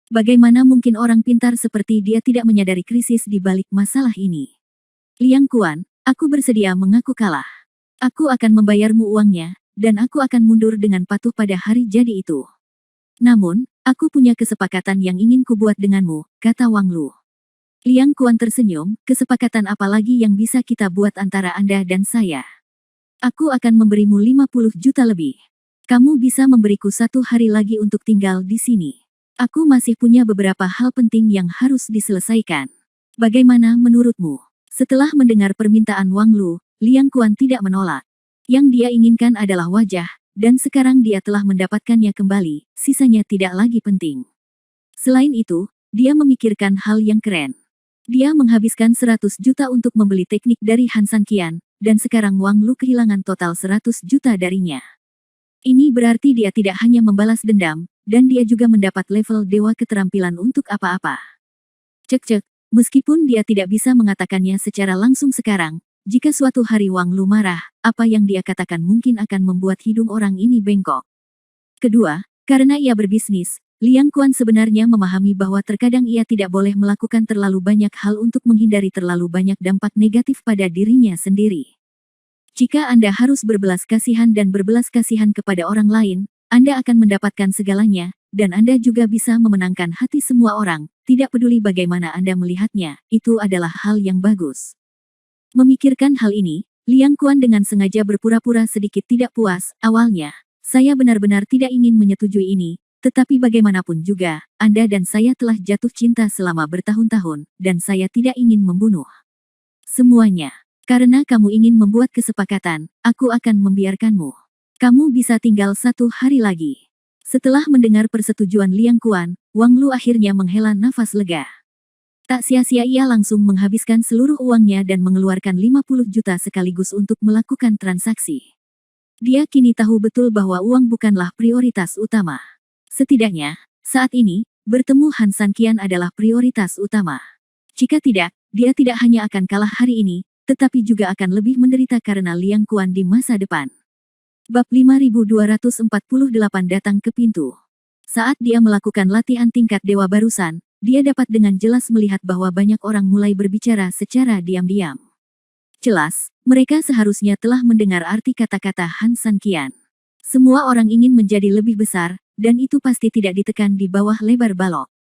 Bagaimana mungkin orang pintar seperti dia tidak menyadari krisis di balik masalah ini? Liang Kuan, aku bersedia mengaku kalah. Aku akan membayarmu uangnya, dan aku akan mundur dengan patuh pada hari jadi itu. Namun, aku punya kesepakatan yang ingin kubuat denganmu, kata Wang Lu. Liang Kuan tersenyum, kesepakatan apa lagi yang bisa kita buat antara Anda dan saya? Aku akan memberimu 50 juta lebih. Kamu bisa memberiku 1 hari lagi untuk tinggal di sini. Aku masih punya beberapa hal penting yang harus diselesaikan. Bagaimana menurutmu? Setelah mendengar permintaan Wang Lu, Liang Kuan tidak menolak. Yang dia inginkan adalah wajah, dan sekarang dia telah mendapatkannya kembali, sisanya tidak lagi penting. Selain itu, dia memikirkan hal yang keren. Dia menghabiskan 100 juta untuk membeli teknik dari Han Sanqian, dan sekarang Wang Lu kehilangan total 100 juta darinya. Ini berarti dia tidak hanya membalas dendam, dan dia juga mendapat level dewa keterampilan untuk apa-apa. Cek-cek, meskipun dia tidak bisa mengatakannya secara langsung sekarang, jika suatu hari Wang Lu marah, apa yang dia katakan mungkin akan membuat hidung orang ini bengkok. Kedua, karena ia berbisnis, Liang Kuan sebenarnya memahami bahwa terkadang ia tidak boleh melakukan terlalu banyak hal untuk menghindari terlalu banyak dampak negatif pada dirinya sendiri. Jika Anda harus berbelas kasihan dan berbelas kasihan kepada orang lain, Anda akan mendapatkan segalanya, dan Anda juga bisa memenangkan hati semua orang, tidak peduli bagaimana Anda melihatnya, itu adalah hal yang bagus. Memikirkan hal ini, Liang Kuan dengan sengaja berpura-pura sedikit tidak puas. Awalnya, saya benar-benar tidak ingin menyetujui ini, tetapi bagaimanapun juga, Anda dan saya telah jatuh cinta selama bertahun-tahun, dan saya tidak ingin membunuh semuanya. Karena kamu ingin membuat kesepakatan, aku akan membiarkanmu. Kamu bisa tinggal 1 hari lagi. Setelah mendengar persetujuan Liang Kuan, Wang Lu akhirnya menghela nafas lega. Tak sia-sia ia langsung menghabiskan seluruh uangnya dan mengeluarkan 50 juta sekaligus untuk melakukan transaksi. Dia kini tahu betul bahwa uang bukanlah prioritas utama. Setidaknya, saat ini, bertemu Han Sanqian adalah prioritas utama. Jika tidak, dia tidak hanya akan kalah hari ini, tetapi juga akan lebih menderita karena Liang Kuan di masa depan. Bab 5248 datang ke pintu. Saat dia melakukan latihan tingkat dewa barusan, dia dapat dengan jelas melihat bahwa banyak orang mulai berbicara secara diam-diam. Jelas, mereka seharusnya telah mendengar arti kata-kata Han San Qian. Semua orang ingin menjadi lebih besar, dan itu pasti tidak ditekan di bawah lebar balok.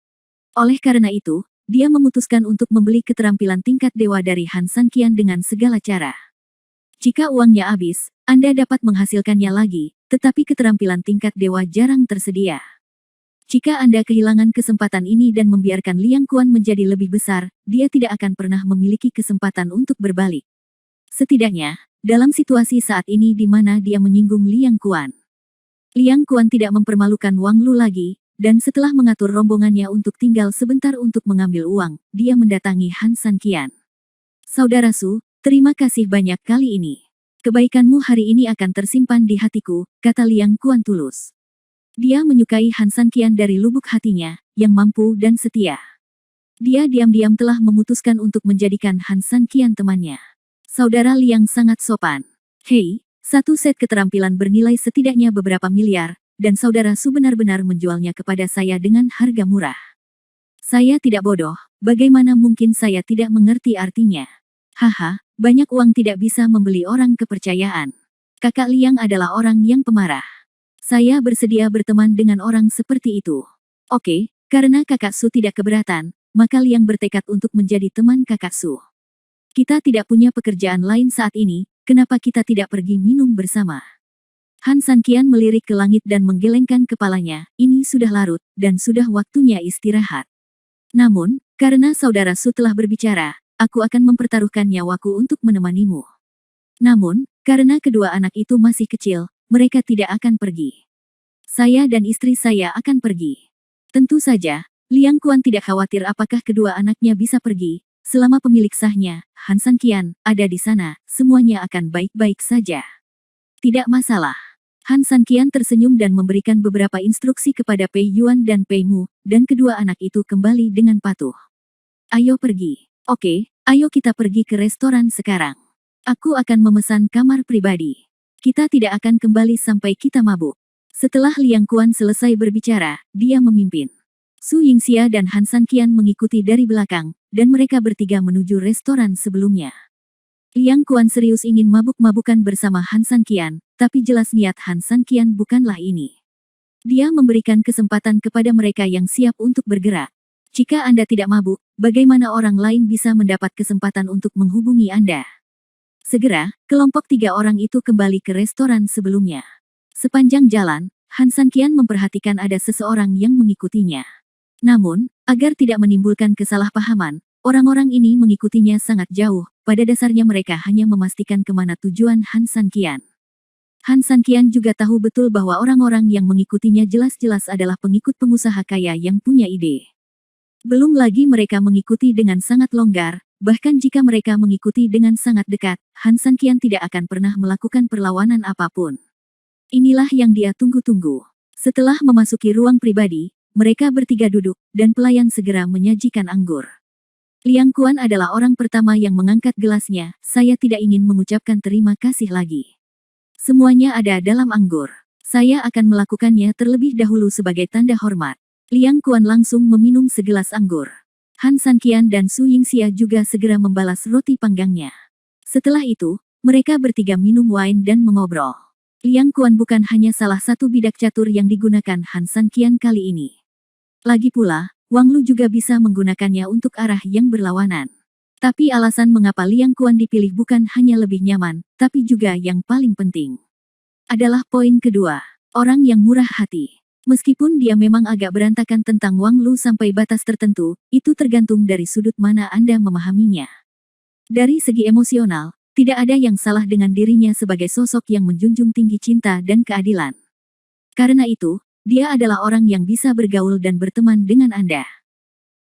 Oleh karena itu, dia memutuskan untuk membeli keterampilan tingkat dewa dari Han San Qian dengan segala cara. Jika uangnya habis, Anda dapat menghasilkannya lagi, tetapi keterampilan tingkat dewa jarang tersedia. Jika Anda kehilangan kesempatan ini dan membiarkan Liang Kuan menjadi lebih besar, dia tidak akan pernah memiliki kesempatan untuk berbalik. Setidaknya, dalam situasi saat ini di mana dia menyinggung Liang Kuan. Liang Kuan tidak mempermalukan Wang Lu lagi, dan setelah mengatur rombongannya untuk tinggal sebentar untuk mengambil uang, dia mendatangi Han San Qian. Saudara Su, terima kasih banyak kali ini. Kebaikanmu hari ini akan tersimpan di hatiku, kata Liang Kuan tulus. Dia menyukai Han San Qian dari lubuk hatinya, yang mampu dan setia. Dia diam-diam telah memutuskan untuk menjadikan Han San Qian temannya. Saudara Liang sangat sopan. Hei, satu set keterampilan bernilai setidaknya beberapa miliar, dan saudara Su benar-benar menjualnya kepada saya dengan harga murah. Saya tidak bodoh, bagaimana mungkin saya tidak mengerti artinya? Haha, banyak uang tidak bisa membeli orang kepercayaan. Kakak Liang adalah orang yang pemarah. Saya bersedia berteman dengan orang seperti itu. Oke, karena kakak Su tidak keberatan, maka Liang bertekad untuk menjadi teman kakak Su. Kita tidak punya pekerjaan lain saat ini, kenapa kita tidak pergi minum bersama? Han San Qian melirik ke langit dan menggelengkan kepalanya, ini sudah larut, dan sudah waktunya istirahat. Namun, karena saudara Su telah berbicara, aku akan mempertaruhkan nyawaku untuk menemanimu. Namun, karena kedua anak itu masih kecil, mereka tidak akan pergi. Saya dan istri saya akan pergi. Tentu saja, Liang Kuan tidak khawatir apakah kedua anaknya bisa pergi, selama pemilik sahnya, Han San Qian, ada di sana, semuanya akan baik-baik saja. Tidak masalah. Han San Qian tersenyum dan memberikan beberapa instruksi kepada Pei Yuan dan Pei Mu, dan kedua anak itu kembali dengan patuh. Ayo pergi. Oke, ayo kita pergi ke restoran sekarang. Aku akan memesan kamar pribadi. Kita tidak akan kembali sampai kita mabuk. Setelah Liang Kuan selesai berbicara, dia memimpin. Su Yingxia dan Han San Qian mengikuti dari belakang, dan mereka bertiga menuju restoran sebelumnya. Liang Kuan serius ingin mabuk-mabukan bersama Han San Qian, tapi jelas niat Han San Qian bukanlah ini. Dia memberikan kesempatan kepada mereka yang siap untuk bergerak. Jika Anda tidak mabuk, bagaimana orang lain bisa mendapat kesempatan untuk menghubungi Anda? Segera, kelompok 3 orang itu kembali ke restoran sebelumnya. Sepanjang jalan, Han San Qian memperhatikan ada seseorang yang mengikutinya. Namun, agar tidak menimbulkan kesalahpahaman, orang-orang ini mengikutinya sangat jauh, pada dasarnya mereka hanya memastikan kemana tujuan Han San Qian. Han San Qian juga tahu betul bahwa orang-orang yang mengikutinya jelas-jelas adalah pengikut pengusaha kaya yang punya ide. Belum lagi mereka mengikuti dengan sangat longgar, bahkan jika mereka mengikuti dengan sangat dekat, Han San Qian tidak akan pernah melakukan perlawanan apapun. Inilah yang dia tunggu-tunggu. Setelah memasuki ruang pribadi, mereka bertiga duduk, dan pelayan segera menyajikan anggur. Liang Kuan adalah orang pertama yang mengangkat gelasnya, saya tidak ingin mengucapkan terima kasih lagi. Semuanya ada dalam anggur. Saya akan melakukannya terlebih dahulu sebagai tanda hormat. Liang Kuan langsung meminum segelas anggur. Han San Qian dan Su Yingxia juga segera membalas roti panggangnya. Setelah itu, mereka bertiga minum wine dan mengobrol. Liang Kuan bukan hanya salah satu bidak catur yang digunakan Han San Qian kali ini. Lagi pula, Wang Lu juga bisa menggunakannya untuk arah yang berlawanan. Tapi alasan mengapa Liang Kuan dipilih bukan hanya lebih nyaman, tapi juga yang paling penting adalah poin kedua, orang yang murah hati. Meskipun dia memang agak berantakan tentang Wang Lu sampai batas tertentu, itu tergantung dari sudut mana Anda memahaminya. Dari segi emosional, tidak ada yang salah dengan dirinya sebagai sosok yang menjunjung tinggi cinta dan keadilan. Karena itu, dia adalah orang yang bisa bergaul dan berteman dengan Anda.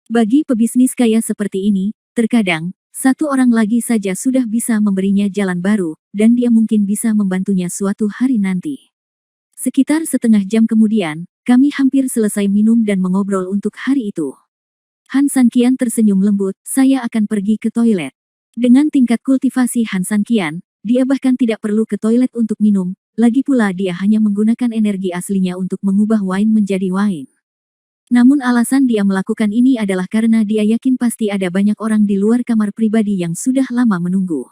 Bagi pebisnis kaya seperti ini, terkadang, satu orang lagi saja sudah bisa memberinya jalan baru, dan dia mungkin bisa membantunya suatu hari nanti. Sekitar setengah jam kemudian, kami hampir selesai minum dan mengobrol untuk hari itu. Han San Qian tersenyum lembut, saya akan pergi ke toilet. Dengan tingkat kultivasi Han San Qian, dia bahkan tidak perlu ke toilet untuk minum, lagi pula dia hanya menggunakan energi aslinya untuk mengubah wine menjadi wine. Namun alasan dia melakukan ini adalah karena dia yakin pasti ada banyak orang di luar kamar pribadi yang sudah lama menunggu.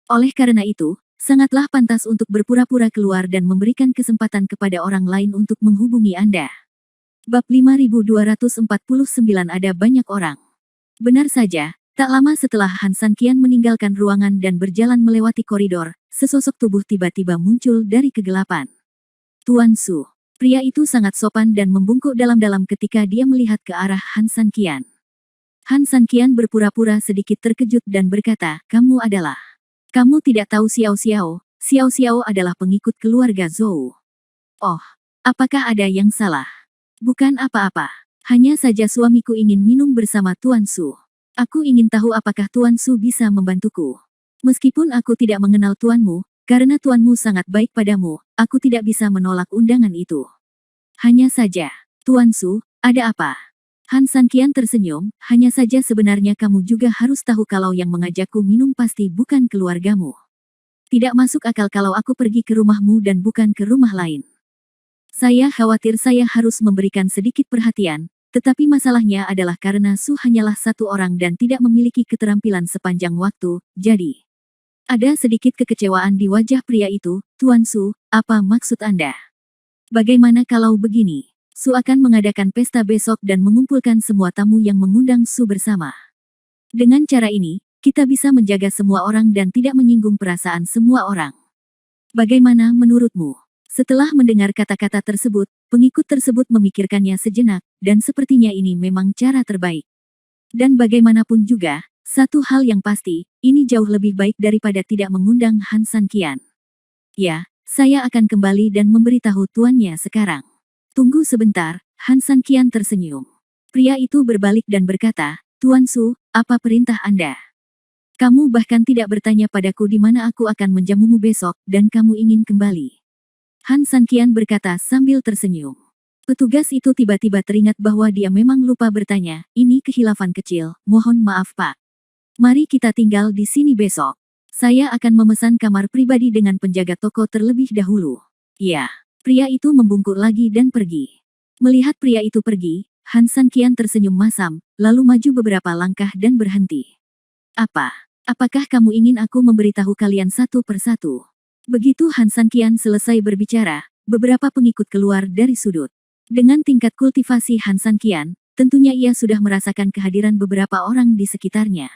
Oleh karena itu, sangatlah pantas untuk berpura-pura keluar dan memberikan kesempatan kepada orang lain untuk menghubungi Anda. Bab 5249 Ada banyak orang. Benar saja, tak lama setelah Han Sanqian meninggalkan ruangan dan berjalan melewati koridor, sesosok tubuh tiba-tiba muncul dari kegelapan. Tuan Su. Pria itu sangat sopan dan membungkuk dalam-dalam ketika dia melihat ke arah Han Sanqian. Han Sanqian berpura-pura sedikit terkejut dan berkata, "Kamu adalah... Kamu tidak tahu Xiao Xiao? Xiao Xiao adalah pengikut keluarga Zhou." "Oh, apakah ada yang salah?" "Bukan apa-apa. Hanya saja suamiku ingin minum bersama Tuan Su. Aku ingin tahu apakah Tuan Su bisa membantuku. Meskipun aku tidak mengenal tuanmu, karena tuanmu sangat baik padamu, aku tidak bisa menolak undangan itu." "Hanya saja, Tuan Su, ada apa?" Han Sanqian tersenyum, "Hanya saja sebenarnya kamu juga harus tahu kalau yang mengajakku minum pasti bukan keluargamu. Tidak masuk akal kalau aku pergi ke rumahmu dan bukan ke rumah lain. Saya khawatir saya harus memberikan sedikit perhatian, tetapi masalahnya adalah karena Su hanyalah satu orang dan tidak memiliki keterampilan sepanjang waktu, jadi..." Ada sedikit kekecewaan di wajah pria itu. "Tuan Su, apa maksud Anda? Bagaimana kalau begini? Su akan mengadakan pesta besok dan mengumpulkan semua tamu yang mengundang Su bersama. Dengan cara ini, kita bisa menjaga semua orang dan tidak menyinggung perasaan semua orang. Bagaimana menurutmu?" Setelah mendengar kata-kata tersebut, pengikut tersebut memikirkannya sejenak, dan sepertinya ini memang cara terbaik. Dan bagaimanapun juga, satu hal yang pasti, ini jauh lebih baik daripada tidak mengundang Han Sanqian. "Ya, saya akan kembali dan memberitahu tuannya sekarang." "Tunggu sebentar." Han Sanqian tersenyum. Pria itu berbalik dan berkata, "Tuan Su, apa perintah Anda? Kamu bahkan tidak bertanya padaku di mana aku akan menjamumu besok, dan kamu ingin kembali." Han Sanqian berkata sambil tersenyum. Petugas itu tiba-tiba teringat bahwa dia memang lupa bertanya, "Ini kehilafan kecil, mohon maaf Pak. Mari kita tinggal di sini besok. Saya akan memesan kamar pribadi dengan penjaga toko terlebih dahulu." "Iya." Pria itu membungkuk lagi dan pergi. Melihat pria itu pergi, Han Sanqian tersenyum masam, lalu maju beberapa langkah dan berhenti. Apakah kamu ingin aku memberitahu kalian satu persatu?" Begitu Han Sanqian selesai berbicara, beberapa pengikut keluar dari sudut. Dengan tingkat kultivasi Han Sanqian, tentunya ia sudah merasakan kehadiran beberapa orang di sekitarnya.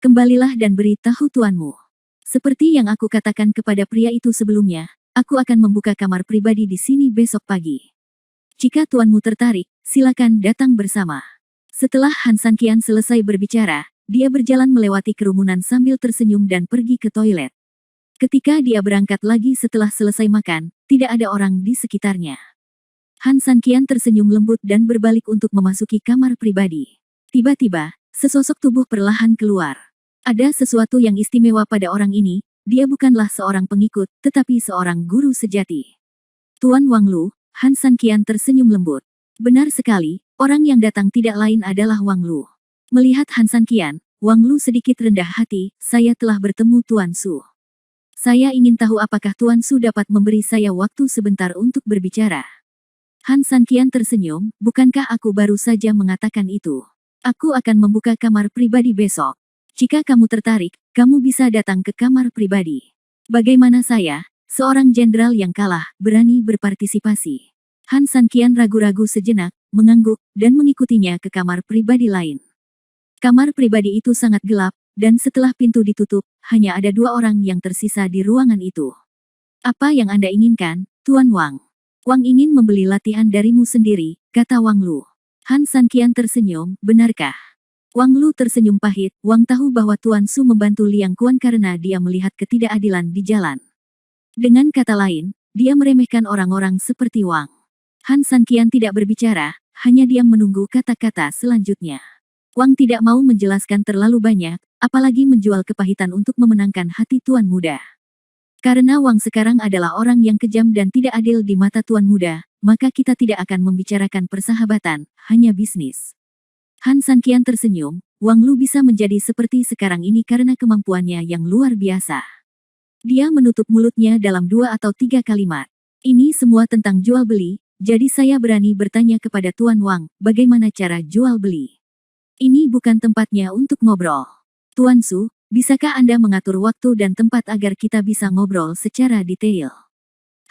"Kembalilah dan beri tahu tuanmu. Seperti yang aku katakan kepada pria itu sebelumnya, aku akan membuka kamar pribadi di sini besok pagi. Jika tuanmu tertarik, silakan datang bersama." Setelah Han Sanqian selesai berbicara, dia berjalan melewati kerumunan sambil tersenyum dan pergi ke toilet. Ketika dia berangkat lagi setelah selesai makan, tidak ada orang di sekitarnya. Han Sanqian tersenyum lembut dan berbalik untuk memasuki kamar pribadi. Tiba-tiba, sesosok tubuh perlahan keluar. Ada sesuatu yang istimewa pada orang ini, dia bukanlah seorang pengikut, tetapi seorang guru sejati. "Tuan Wang Lu." Han Sanqian tersenyum lembut. Benar sekali, orang yang datang tidak lain adalah Wang Lu. Melihat Han Sanqian, Wang Lu sedikit rendah hati, "Saya telah bertemu Tuan Su. Saya ingin tahu apakah Tuan Su dapat memberi saya waktu sebentar untuk berbicara." Han Sanqian tersenyum, "Bukankah aku baru saja mengatakan itu? Aku akan membuka kamar pribadi besok. Jika kamu tertarik, kamu bisa datang ke kamar pribadi. Bagaimana saya, seorang jenderal yang kalah, berani berpartisipasi?" Han Sanqian ragu-ragu sejenak, mengangguk, dan mengikutinya ke kamar pribadi lain. Kamar pribadi itu sangat gelap, dan setelah pintu ditutup, hanya ada 2 orang yang tersisa di ruangan itu. "Apa yang Anda inginkan, Tuan Wang?" "Wang ingin membeli latihan darimu sendiri," kata Wang Lu. Han Sanqian tersenyum, "Benarkah?" Wang Lu tersenyum pahit. Wang tahu bahwa Tuan Su membantu Liang Kuan karena dia melihat ketidakadilan di jalan. Dengan kata lain, dia meremehkan orang-orang seperti Wang. Han Sanqian tidak berbicara, hanya diam menunggu kata-kata selanjutnya. Wang tidak mau menjelaskan terlalu banyak, apalagi menjual kepahitan untuk memenangkan hati tuan muda. Karena Wang sekarang adalah orang yang kejam dan tidak adil di mata tuan muda, maka kita tidak akan membicarakan persahabatan, hanya bisnis. Han Sanqian tersenyum, Wang Lu bisa menjadi seperti sekarang ini karena kemampuannya yang luar biasa. Dia menutup mulutnya dalam 2 atau 3 kalimat. Ini semua tentang jual beli, jadi saya berani bertanya kepada Tuan Wang, bagaimana cara jual beli. Ini bukan tempatnya untuk ngobrol. Tuan Su, bisakah Anda mengatur waktu dan tempat agar kita bisa ngobrol secara detail?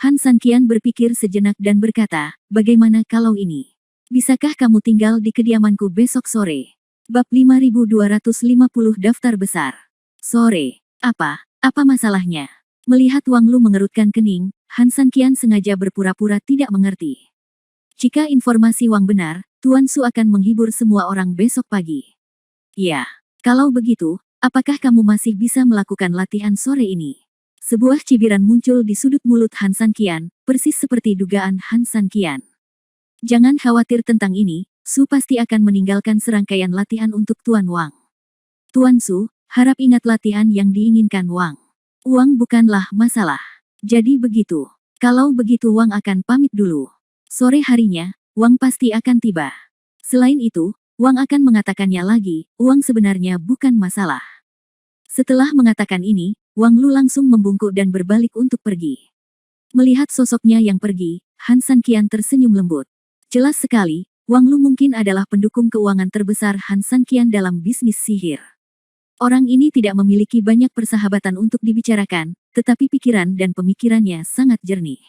Han Sanqian berpikir sejenak dan berkata, bagaimana kalau ini? Bisakah kamu tinggal di kediamanku besok sore? Bab 5250 Daftar Besar. Sore. Apa masalahnya? Melihat Wang Lu mengerutkan kening, Han Sanqian sengaja berpura-pura tidak mengerti. Jika informasi Wang benar, Tuan Su akan menghibur semua orang besok pagi. Ya, kalau begitu, apakah kamu masih bisa melakukan latihan sore ini? Sebuah cibiran muncul di sudut mulut Han Sanqian, persis seperti dugaan Han Sanqian. Jangan khawatir tentang ini, Su pasti akan meninggalkan serangkaian latihan untuk Tuan Wang. Tuan Su, harap ingat latihan yang diinginkan Wang. Uang bukanlah masalah. Jadi begitu. Kalau begitu Wang akan pamit dulu. Sore harinya, Wang pasti akan tiba. Selain itu, Wang akan mengatakannya lagi, uang sebenarnya bukan masalah. Setelah mengatakan ini, Wang Lu langsung membungkuk dan berbalik untuk pergi. Melihat sosoknya yang pergi, Han Sanqian tersenyum lembut. Jelas sekali, Wang Lu mungkin adalah pendukung keuangan terbesar Han Sanqian dalam bisnis sihir. Orang ini tidak memiliki banyak persahabatan untuk dibicarakan, tetapi pikiran dan pemikirannya sangat jernih.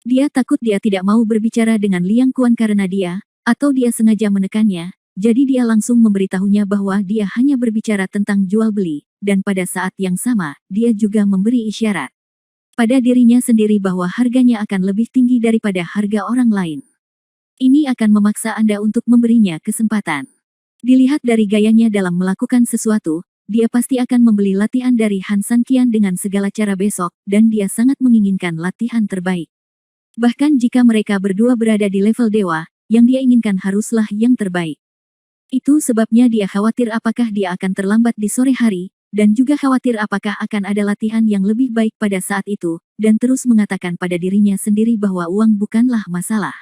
Dia takut dia tidak mau berbicara dengan Liang Kuan karena dia, atau dia sengaja menekannya, jadi dia langsung memberitahunya bahwa dia hanya berbicara tentang jual beli, dan pada saat yang sama, dia juga memberi isyarat pada dirinya sendiri bahwa harganya akan lebih tinggi daripada harga orang lain. Ini akan memaksa Anda untuk memberinya kesempatan. Dilihat dari gayanya dalam melakukan sesuatu, dia pasti akan membeli latihan dari Han Sanqian dengan segala cara besok, dan dia sangat menginginkan latihan terbaik. Bahkan jika mereka berdua berada di level dewa, yang dia inginkan haruslah yang terbaik. Itu sebabnya dia khawatir apakah dia akan terlambat di sore hari, dan juga khawatir apakah akan ada latihan yang lebih baik pada saat itu, dan terus mengatakan pada dirinya sendiri bahwa uang bukanlah masalah.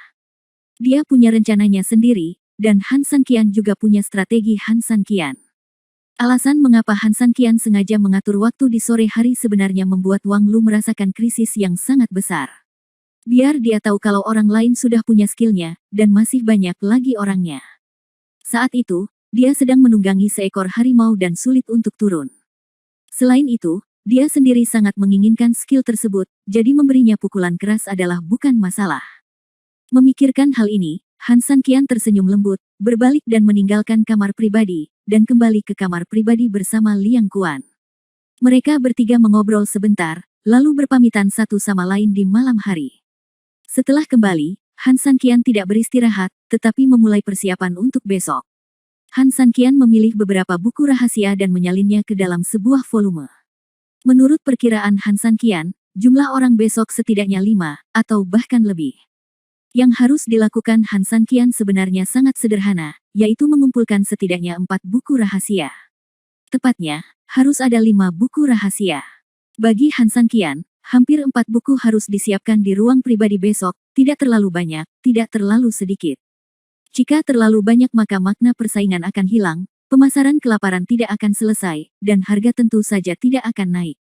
Dia punya rencananya sendiri, dan Han Sanqian juga punya strategi Han Sanqian. Alasan mengapa Han Sanqian sengaja mengatur waktu di sore hari sebenarnya membuat Wang Lu merasakan krisis yang sangat besar. Biar dia tahu kalau orang lain sudah punya skillnya, dan masih banyak lagi orangnya. Saat itu, dia sedang menunggangi seekor harimau dan sulit untuk turun. Selain itu, dia sendiri sangat menginginkan skill tersebut, jadi memberinya pukulan keras adalah bukan masalah. Memikirkan hal ini, Han Sanqian tersenyum lembut, berbalik dan meninggalkan kamar pribadi, dan kembali ke kamar pribadi bersama Liang Kuan. Mereka bertiga mengobrol sebentar, lalu berpamitan satu sama lain di malam hari. Setelah kembali, Han Sanqian tidak beristirahat, tetapi memulai persiapan untuk besok. Han Sanqian memilih beberapa buku rahasia dan menyalinnya ke dalam sebuah volume. Menurut perkiraan Han Sanqian, jumlah orang besok setidaknya 5, atau bahkan lebih. Yang harus dilakukan Han Sanqian sebenarnya sangat sederhana, yaitu mengumpulkan setidaknya 4 buku rahasia. Tepatnya, harus ada 5 buku rahasia. Bagi Han Sanqian, hampir 4 buku harus disiapkan di ruang pribadi besok, tidak terlalu banyak, tidak terlalu sedikit. Jika terlalu banyak maka makna persaingan akan hilang, pemasaran kelaparan tidak akan selesai, dan harga tentu saja tidak akan naik.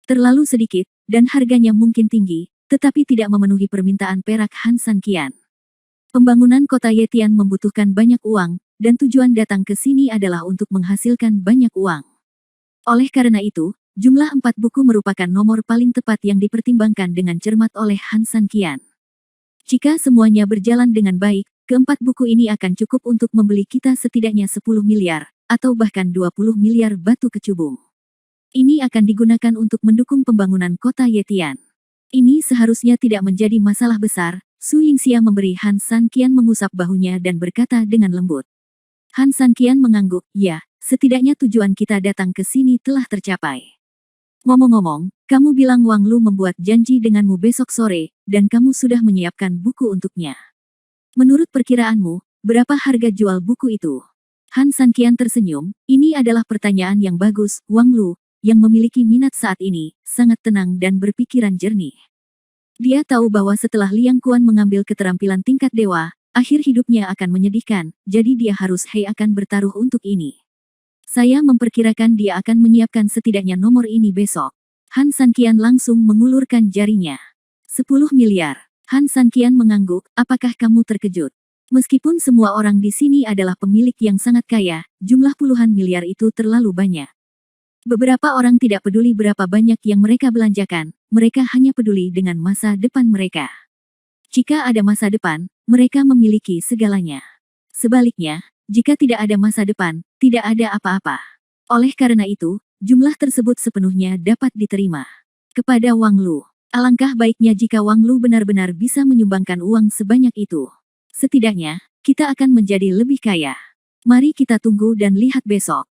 Terlalu sedikit, dan harganya mungkin tinggi, tetapi tidak memenuhi permintaan perak Han Sanqian. Pembangunan kota Yetian membutuhkan banyak uang, dan tujuan datang ke sini adalah untuk menghasilkan banyak uang. Oleh karena itu, jumlah 4 buku merupakan nomor paling tepat yang dipertimbangkan dengan cermat oleh Han Sanqian. Jika semuanya berjalan dengan baik, keempat buku ini akan cukup untuk membeli kita setidaknya 10 miliar, atau bahkan 20 miliar batu kecubung. Ini akan digunakan untuk mendukung pembangunan kota Yetian. Ini seharusnya tidak menjadi masalah besar. Su Yingxia memberi Han Sanqian mengusap bahunya dan berkata dengan lembut. Han Sanqian mengangguk, ya, setidaknya tujuan kita datang ke sini telah tercapai. Ngomong-ngomong, kamu bilang Wang Lu membuat janji denganmu besok sore, dan kamu sudah menyiapkan buku untuknya. Menurut perkiraanmu, berapa harga jual buku itu? Han Sanqian tersenyum, ini adalah pertanyaan yang bagus, Wang Lu, yang memiliki minat saat ini, sangat tenang dan berpikiran jernih. Dia tahu bahwa setelah Liang Kuan mengambil keterampilan tingkat dewa, akhir hidupnya akan menyedihkan, jadi dia harus akan bertaruh untuk ini. Saya memperkirakan dia akan menyiapkan setidaknya nomor ini besok. Han Sanqian langsung mengulurkan jarinya. 10 miliar. Han Sanqian mengangguk, apakah kamu terkejut? Meskipun semua orang di sini adalah pemilik yang sangat kaya, jumlah puluhan miliar itu terlalu banyak. Beberapa orang tidak peduli berapa banyak yang mereka belanjakan, mereka hanya peduli dengan masa depan mereka. Jika ada masa depan, mereka memiliki segalanya. Sebaliknya, jika tidak ada masa depan, tidak ada apa-apa. Oleh karena itu, jumlah tersebut sepenuhnya dapat diterima. Kepada Wang Lu, alangkah baiknya jika Wang Lu benar-benar bisa menyumbangkan uang sebanyak itu. Setidaknya, kita akan menjadi lebih kaya. Mari kita tunggu dan lihat besok.